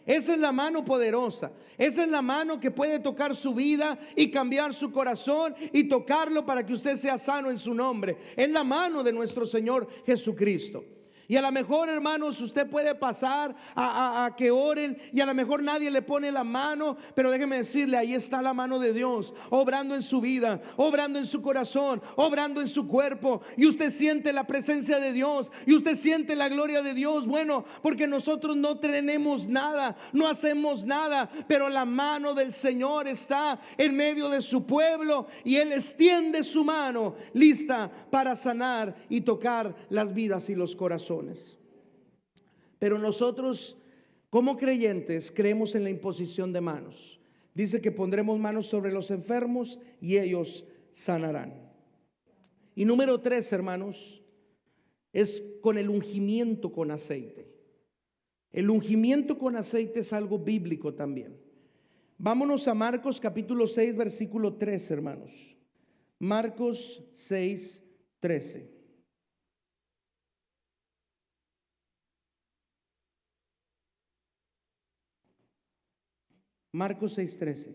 Esa es la mano poderosa. Esa es la mano que puede tocar su vida y cambiar su corazón y tocarlo para que usted sea sano en su nombre. Es la mano de nuestro Señor Jesucristo. Y a lo mejor, hermanos, usted puede pasar a que oren, y a lo mejor nadie le pone la mano, pero déjeme decirle, ahí está la mano de Dios obrando en su vida, obrando en su corazón, obrando en su cuerpo, y usted siente la presencia de Dios, y usted siente la gloria de Dios. Bueno, porque nosotros no tenemos nada, no hacemos nada, pero la mano del Señor está en medio de su pueblo, y Él extiende su mano lista para sanar y tocar las vidas y los corazones. Pero nosotros, como creyentes, creemos en la imposición de manos. Dice que pondremos manos sobre los enfermos y ellos sanarán. Y número 3, hermanos, es con el ungimiento con aceite. El ungimiento con aceite es algo bíblico también. Vámonos a Marcos capítulo 6, versículo 3, hermanos. Marcos 6, 13. Marcos 6:13.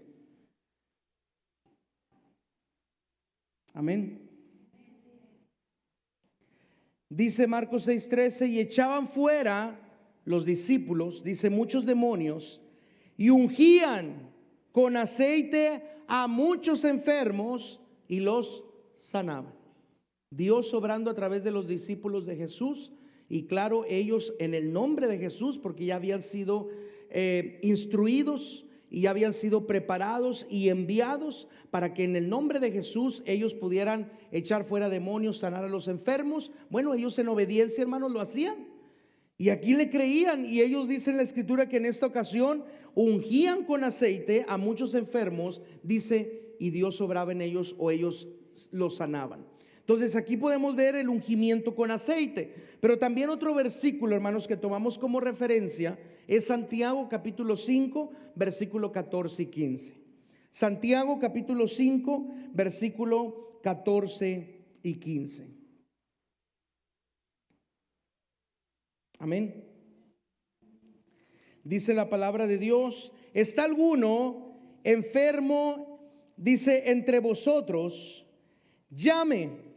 Amén. Dice Marcos 6:13: y echaban fuera los discípulos, dice, muchos demonios, y ungían con aceite a muchos enfermos y los sanaban. Dios obrando a través de los discípulos de Jesús, y claro, ellos en el nombre de Jesús, porque ya habían sido instruidos y ya habían sido preparados y enviados para que en el nombre de Jesús ellos pudieran echar fuera demonios, sanar a los enfermos. Bueno, ellos en obediencia, hermanos, lo hacían. Y aquí le creían, y ellos dicen en la escritura que en esta ocasión ungían con aceite a muchos enfermos, dice, y Dios obraba en ellos o ellos los sanaban. Entonces aquí podemos ver el ungimiento con aceite, pero también otro versículo, hermanos, que tomamos como referencia es Santiago capítulo 5, versículo 14 y 15. Santiago capítulo 5, versículo 14 y 15. Amén. Dice la palabra de Dios: ¿está alguno enfermo, dice, entre vosotros? Llame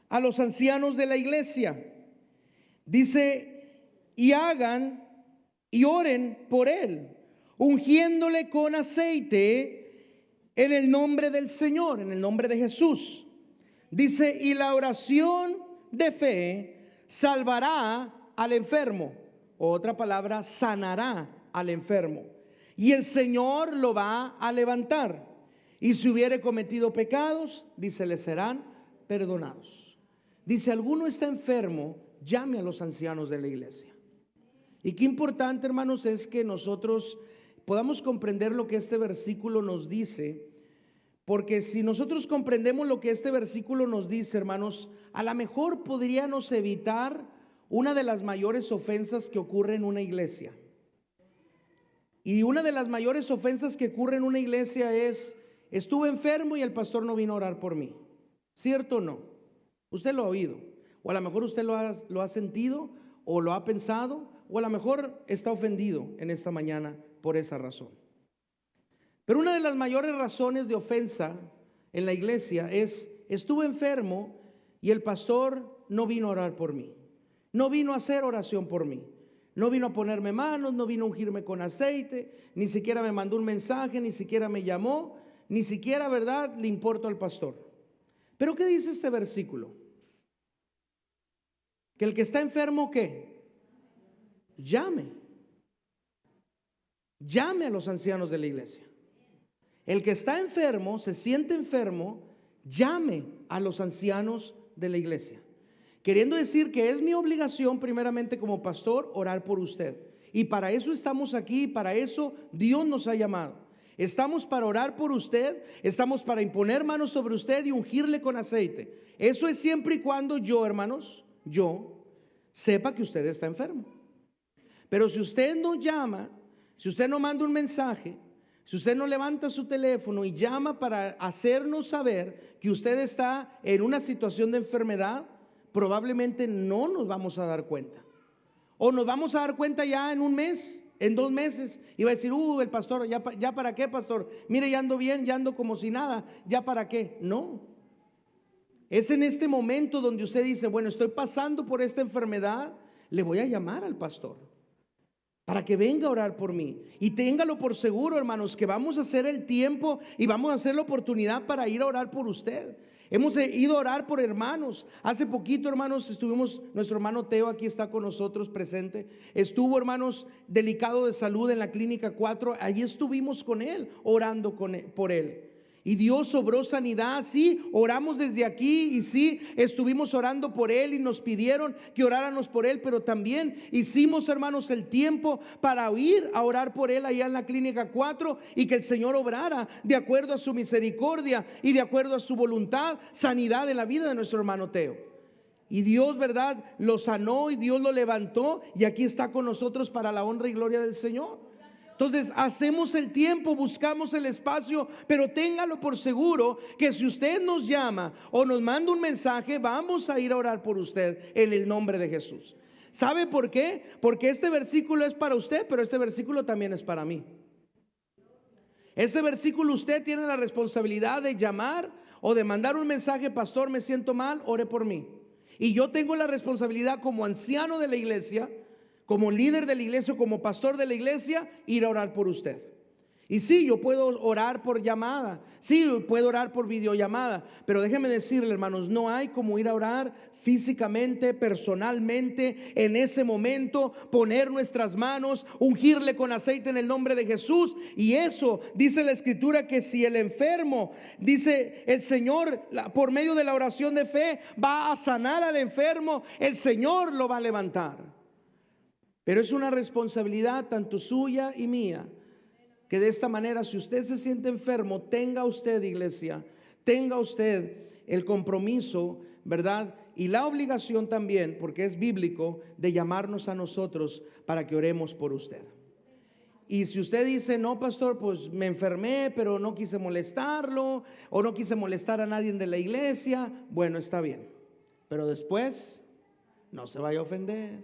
a los ancianos de la iglesia, dice, y hagan y oren por él, ungiéndole con aceite en el nombre del Señor, en el nombre de Jesús. Dice, y la oración de fe salvará al enfermo, o otra palabra, sanará al enfermo, y el Señor lo va a levantar. Y si hubiere cometido pecados, dice, le serán perdonados. Dice, alguno está enfermo, llame a los ancianos de la iglesia. Y qué importante, hermanos, es que nosotros podamos comprender lo que este versículo nos dice, porque si nosotros comprendemos lo que este versículo nos dice, hermanos, a lo mejor podríamos evitar una de las mayores ofensas que ocurre en una iglesia. Y una de las mayores ofensas que ocurre en una iglesia es: estuve enfermo y el pastor no vino a orar por mí. ¿Cierto o no? Usted lo ha oído, o a lo mejor usted lo ha sentido, o lo ha pensado, o a lo mejor está ofendido en esta mañana por esa razón. Pero una de las mayores razones de ofensa en la iglesia es: estuve enfermo y el pastor no vino a orar por mí, no vino a hacer oración por mí, no vino a ponerme manos, no vino a ungirme con aceite, ni siquiera me mandó un mensaje, ni siquiera me llamó, ni siquiera, ¿verdad?, le importó al pastor. Pero ¿qué dice este versículo? Que el que está enfermo, ¿qué? Llame a los ancianos de la iglesia. El que está enfermo, se siente enfermo, llame a los ancianos de la iglesia. Queriendo decir que es mi obligación, primeramente como pastor, orar por usted. Y para eso estamos aquí, para eso Dios nos ha llamado. Estamos para orar por usted, estamos para imponer manos sobre usted y ungirle con aceite. Eso es siempre y cuando yo, hermanos, yo sepa que usted está enfermo. Pero si usted no llama, si usted no manda un mensaje, si usted no levanta su teléfono y llama para hacernos saber que usted está en una situación de enfermedad, probablemente no nos vamos a dar cuenta. O nos vamos a dar cuenta ya en un mes, en 2 meses, y va a decir, el pastor, ¿ya para qué, pastor? Mire, ya ando bien, ya ando como si nada, ¿ya para qué? No. Es en este momento donde usted dice, bueno, estoy pasando por esta enfermedad, le voy a llamar al pastor para que venga a orar por mí. Y téngalo por seguro, hermanos, que vamos a hacer el tiempo y vamos a hacer la oportunidad para ir a orar por usted. Hemos ido a orar por hermanos. Hace poquito, hermanos, estuvimos, nuestro hermano Teo aquí está con nosotros presente. Estuvo, hermanos, delicado de salud en la clínica 4. Allí estuvimos con él, orando por él. Y Dios obró sanidad, sí, oramos desde aquí y sí, estuvimos orando por él y nos pidieron que oráramos por él, pero también hicimos, hermanos, el tiempo para ir a orar por él allá en la clínica 4 y que el Señor obrara de acuerdo a su misericordia y de acuerdo a su voluntad, sanidad en la vida de nuestro hermano Teo. Y Dios, ¿verdad?, lo sanó y Dios lo levantó y aquí está con nosotros para la honra y gloria del Señor. Entonces hacemos el tiempo, buscamos el espacio, pero téngalo por seguro que si usted nos llama o nos manda un mensaje, vamos a ir a orar por usted en el nombre de Jesús. ¿Sabe por qué? Porque este versículo es para usted, pero este versículo también es para mí. Este versículo usted tiene la responsabilidad de llamar o de mandar un mensaje, pastor, me siento mal, ore por mí. Y yo tengo la responsabilidad como anciano de la iglesia, como líder de la iglesia, como pastor de la iglesia, ir a orar por usted. Y sí, yo puedo orar por llamada, sí, puedo orar por videollamada, pero déjeme decirle, hermanos, no hay como ir a orar físicamente, personalmente, en ese momento, poner nuestras manos, ungirle con aceite en el nombre de Jesús. Y eso dice la Escritura, que si el enfermo, dice el Señor, por medio de la oración de fe, va a sanar al enfermo, el Señor lo va a levantar. Pero es una responsabilidad tanto suya y mía, que de esta manera, si usted se siente enfermo, tenga usted, iglesia, tenga usted el compromiso, ¿verdad? Y la obligación también, porque es bíblico, de llamarnos a nosotros para que oremos por usted. Y si usted dice, no, pastor, pues me enfermé, pero no quise molestarlo, o no quise molestar a nadie de la iglesia, bueno, está bien. Pero después, no se vaya a ofender.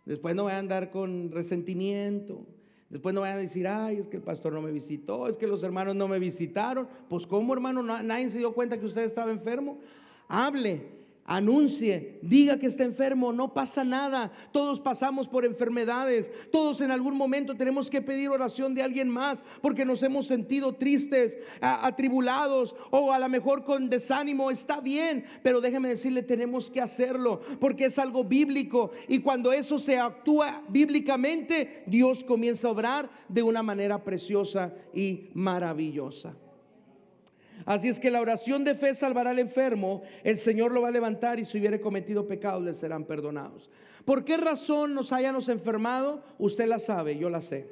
Después no vaya a andar con resentimiento. Después no vayan a decir, ay, es que el pastor no me visitó, es que los hermanos no me visitaron. Pues ¿cómo, hermano? Nadie se dio cuenta que usted estaba enfermo. Hable, anuncie, diga que está enfermo, no pasa nada. Todos pasamos por enfermedades, todos en algún momento tenemos que pedir oración de alguien más porque nos hemos sentido tristes, atribulados, o a lo mejor con desánimo. Está bien, pero déjeme decirle, tenemos que hacerlo porque es algo bíblico, y cuando eso se actúa bíblicamente, Dios comienza a obrar de una manera preciosa y maravillosa. Así es que la oración de fe salvará al enfermo, el Señor lo va a levantar, y si hubiere cometido pecados le serán perdonados. ¿Por qué razón nos hayamos enfermado? Usted la sabe, yo la sé.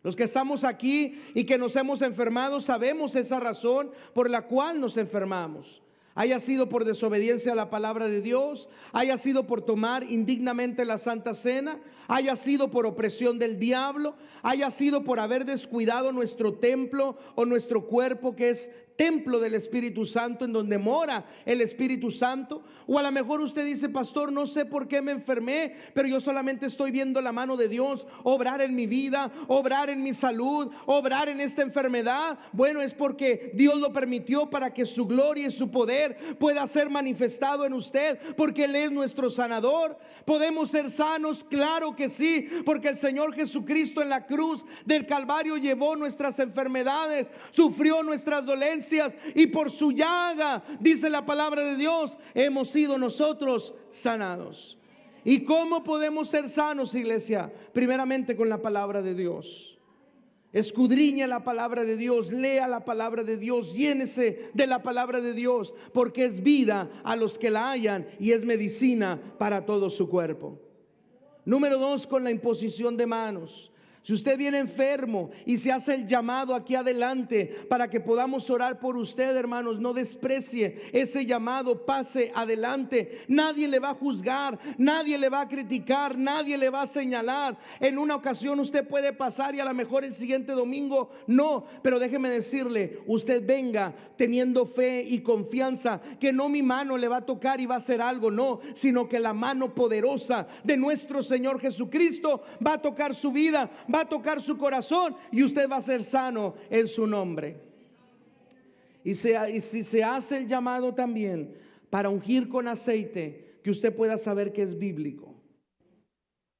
Los que estamos aquí y que nos hemos enfermado sabemos esa razón por la cual nos enfermamos. Haya sido por desobediencia a la palabra de Dios, haya sido por tomar indignamente la Santa Cena, haya sido por opresión del diablo, haya sido por haber descuidado nuestro templo o nuestro cuerpo, que es templo del Espíritu Santo, en donde mora el Espíritu Santo. O a lo mejor usted dice, pastor, no sé por qué me enfermé, pero yo solamente estoy viendo la mano de Dios obrar en mi vida, obrar en mi salud, obrar en esta enfermedad. Bueno, es porque Dios lo permitió para que su gloria y su poder pueda ser manifestado en usted, porque Él es nuestro sanador. ¿Podemos ser sanos? Claro que sí, porque el Señor Jesucristo en la cruz del Calvario llevó nuestras enfermedades, sufrió nuestras dolencias, y por su llaga, dice la palabra de Dios, hemos sido nosotros sanados. ¿Y cómo podemos ser sanos, iglesia? Primeramente con la palabra de Dios. Escudriñe la palabra de Dios, lea la palabra de Dios, llénese de la palabra de Dios, porque es vida a los que la hallan y es medicina para todo su cuerpo. Número 2, con la imposición de manos. Si usted viene enfermo y se hace el llamado aquí adelante para que podamos orar por usted, hermanos, no desprecie ese llamado, pase adelante. Nadie le va a juzgar, nadie le va a criticar, nadie le va a señalar. En una ocasión usted puede pasar y a lo mejor el siguiente domingo no, pero déjeme decirle, usted venga teniendo fe y confianza que no mi mano le va a tocar y va a hacer algo, no, sino que la mano poderosa de nuestro Señor Jesucristo va a tocar su vida, va a tocar su corazón, y usted va a ser sano en su nombre. Y si se hace el llamado también para ungir con aceite, que usted pueda saber que es bíblico,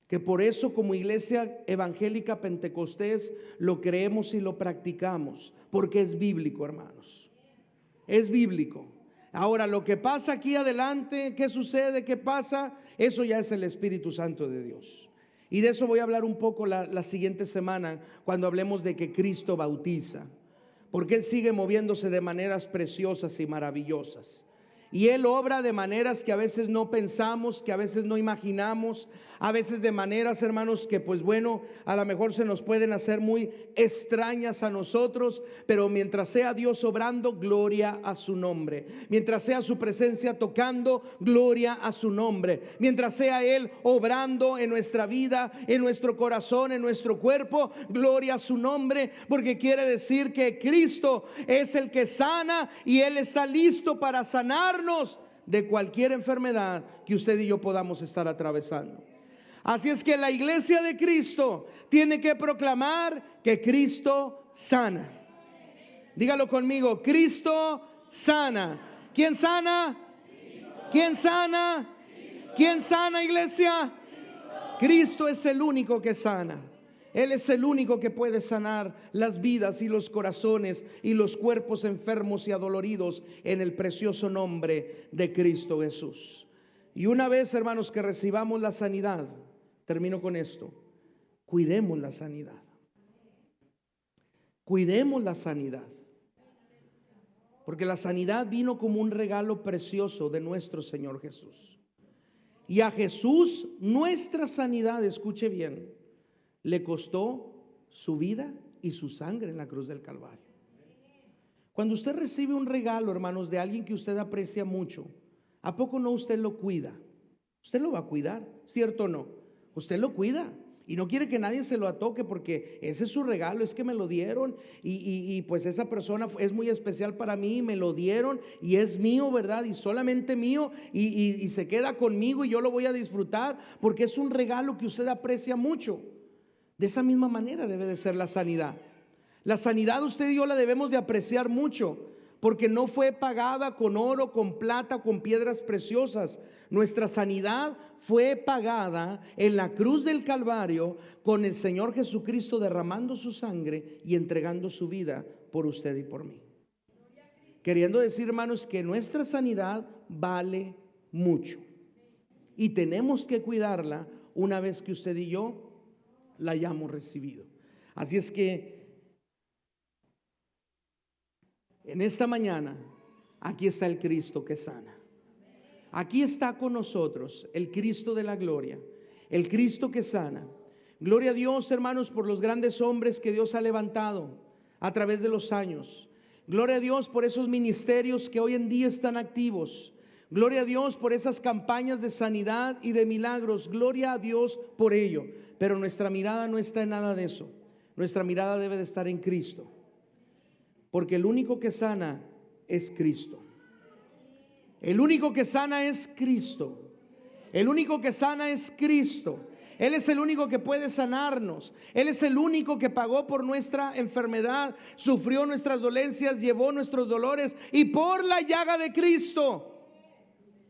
que por eso como iglesia evangélica Pentecostés lo creemos y lo practicamos, porque es bíblico, hermanos, es bíblico. Ahora, lo que pasa aquí adelante, ¿qué sucede? ¿Qué pasa? Eso ya es el Espíritu Santo de Dios. Y de eso voy a hablar un poco la siguiente semana, cuando hablemos de que Cristo bautiza, porque Él sigue moviéndose de maneras preciosas y maravillosas. Y Él obra de maneras que a veces no pensamos, que a veces no imaginamos, a veces de maneras, hermanos, que pues bueno, a lo mejor se nos pueden hacer muy extrañas a nosotros, pero mientras sea Dios obrando, gloria a su nombre. Mientras sea su presencia tocando, gloria a su nombre. Mientras sea Él obrando en nuestra vida, en nuestro corazón, en nuestro cuerpo, gloria a su nombre, porque quiere decir que Cristo es el que sana y Él está listo para sanarnos de cualquier enfermedad que usted y yo podamos estar atravesando. Así es que la iglesia de Cristo tiene que proclamar que Cristo sana. Dígalo conmigo, Cristo sana. ¿Quién sana? ¿Quién sana? ¿Quién sana, iglesia? Cristo es el único que sana. Él es el único que puede sanar las vidas y los corazones y los cuerpos enfermos y adoloridos en el precioso nombre de Cristo Jesús. Y una vez, hermanos, que recibamos la sanidad, termino con esto, cuidemos la sanidad. Cuidemos la sanidad. Porque la sanidad vino como un regalo precioso de nuestro Señor Jesús. Y a Jesús nuestra sanidad, escuche bien, le costó su vida y su sangre en la cruz del Calvario. Cuando usted recibe un regalo, hermanos, de alguien que usted aprecia mucho, ¿a poco no usted lo cuida? Usted lo va a cuidar, ¿cierto o no? Usted lo cuida y no quiere que nadie se lo atoque porque ese es su regalo, es que me lo dieron y pues esa persona es muy especial para mí, me lo dieron y es mío, ¿verdad? Y solamente mío y se queda conmigo y yo lo voy a disfrutar porque es un regalo que usted aprecia mucho. De esa misma manera debe de ser la sanidad. La sanidad usted y yo la debemos de apreciar mucho, porque no fue pagada con oro, con plata, con piedras preciosas. Nuestra sanidad fue pagada en la cruz del Calvario con el Señor Jesucristo derramando su sangre y entregando su vida por usted y por mí. Queriendo decir, hermanos, que nuestra sanidad vale mucho y tenemos que cuidarla una vez que usted y yo la hayamos recibido. Así es que en esta mañana aquí está el Cristo que sana. Aquí está con nosotros el Cristo de la gloria, el Cristo que sana. Gloria a Dios, hermanos, por los grandes hombres que Dios ha levantado a través de los años. Gloria a Dios por esos ministerios que hoy en día están activos. Gloria a Dios por esas campañas de sanidad y de milagros. Gloria a Dios por ello. Pero nuestra mirada no está en nada de eso. Nuestra mirada debe de estar en Cristo. Porque el único que sana es Cristo. El único que sana es Cristo. El único que sana es Cristo. Él es el único que puede sanarnos. Él es el único que pagó por nuestra enfermedad, sufrió nuestras dolencias, llevó nuestros dolores y por la llaga de Cristo.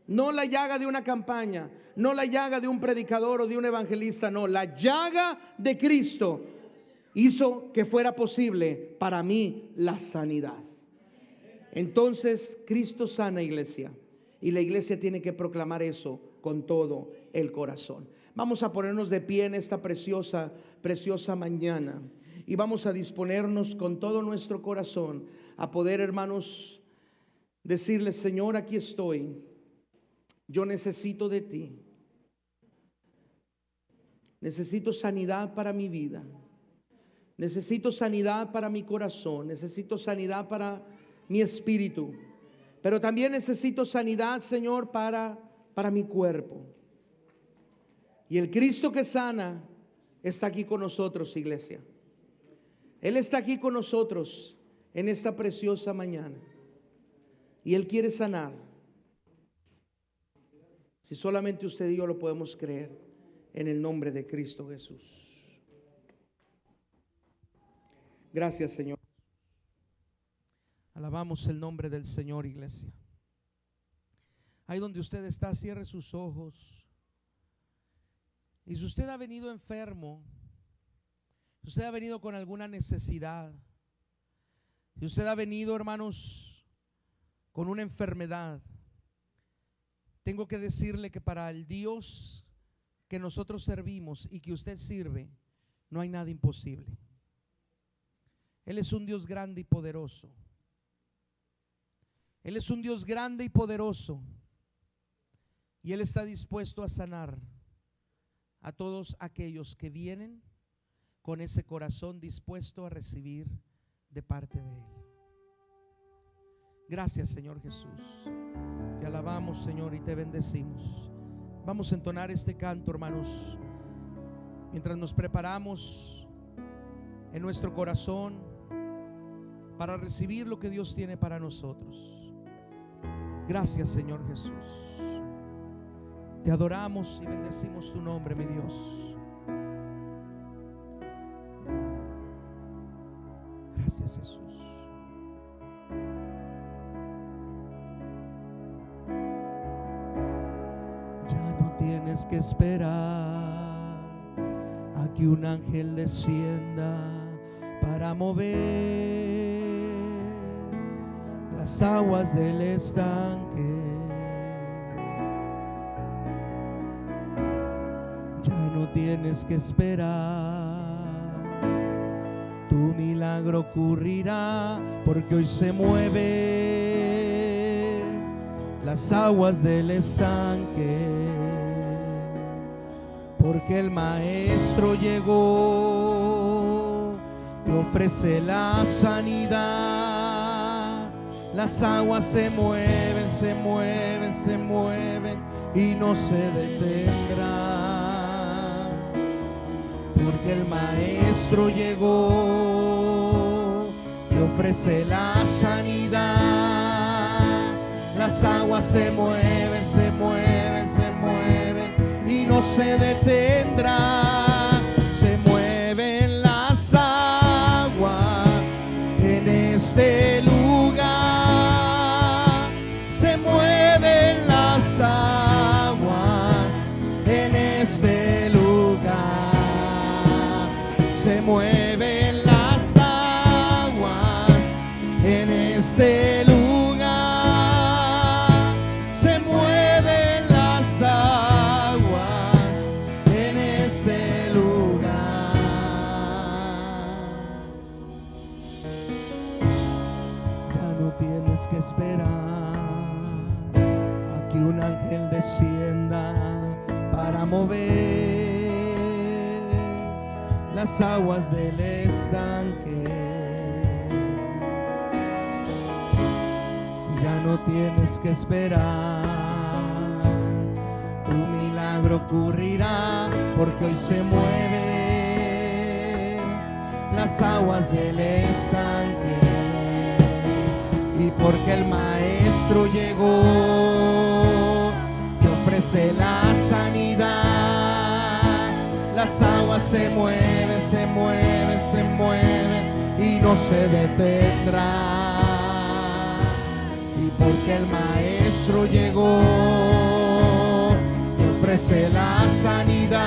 No la llaga de una campaña, no la llaga de un predicador o de un evangelista, no, la llaga de Cristo hizo que fuera posible para mí la sanidad. Entonces Cristo sana, iglesia, y la iglesia tiene que proclamar eso con todo el corazón. Vamos a ponernos de pie en esta preciosa mañana y vamos a disponernos con todo nuestro corazón a poder, hermanos, decirles: Señor, aquí estoy. Yo necesito de ti. Necesito sanidad para mi vida. Necesito sanidad para mi corazón. Necesito sanidad para mi espíritu. Pero también necesito sanidad, Señor, para mi cuerpo. Y el Cristo que sana está aquí con nosotros, iglesia. Él está aquí con nosotros en esta preciosa mañana. Y Él quiere sanar. Si solamente usted y yo lo podemos creer, en el nombre de Cristo Jesús. Gracias, Señor. Alabamos el nombre del Señor, iglesia. Ahí donde usted está, cierre sus ojos. Y si usted ha venido enfermo, si usted ha venido con alguna necesidad, si usted ha venido, hermanos, con una enfermedad, tengo que decirle que para el Dios que nosotros servimos y que usted sirve, no hay nada imposible. Él es un Dios grande y poderoso. Él es un Dios grande y poderoso. Y Él está dispuesto a sanar a todos aquellos que vienen con ese corazón dispuesto a recibir de parte de Él. Gracias, Señor Jesús. Te alabamos, Señor, y te bendecimos. Vamos a entonar este canto, hermanos, mientras nos preparamos en nuestro corazón para recibir lo que Dios tiene para nosotros. Gracias, Señor Jesús. Te adoramos y bendecimos tu nombre, mi Dios. Gracias, Jesús. Ya no tienes que esperar a que un ángel descienda para mover las aguas del estanque. Ya no tienes que esperar, tu milagro ocurrirá, porque hoy se mueve las aguas del estanque, porque el Maestro llegó, te ofrece la sanidad. Las aguas se mueven, se mueven, se mueven y no se detendrán, porque el Maestro llegó, te ofrece la sanidad. Las aguas se mueven, se mueven, se mueven y no se detendrán. Se mueven las aguas en este lugar, se mueven las aguas en este lugar, se mueven las aguas en este lugar, se mueven las aguas en este lugar. Ya no tienes que esperar a que un ángel descienda para mover las aguas del estanque. Ya no tienes que esperar, tu milagro ocurrirá, porque hoy se mueve las aguas del estanque, y porque el Maestro llegó, te ofrece la sanidad. Las aguas se mueven, se mueven, se mueven y no se detendrán, y porque el Maestro llegó, te ofrece la sanidad.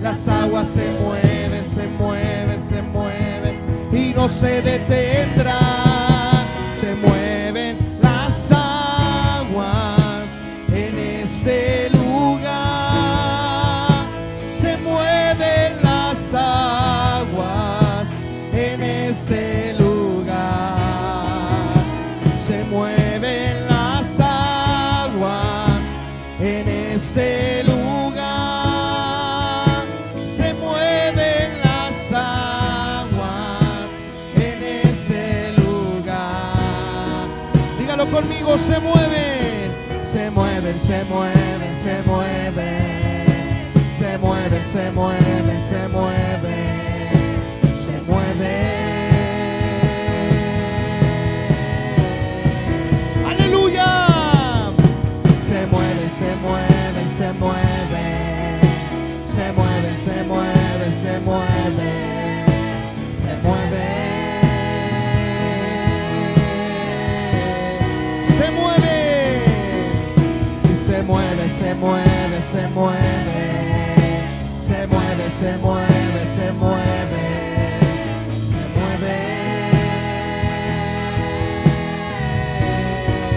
Las aguas se mueven, se mueven, se mueven y no se detendrán. Se mueven las aguas en este lugar, se mueven las aguas en este lugar, se mueven las aguas en este lugar, se mueven las aguas en este lugar. Dígalo conmigo, se mueven, se mueven, se mueven, se mueven, se mueven, se mueven, se mueven, se mueven. Se mueve, se mueve, se mueve, se mueve, se mueve, se mueve, se mueve, se mueve, y se mueve, se mueve, se mueve, se mueve, se mueve, se mueve.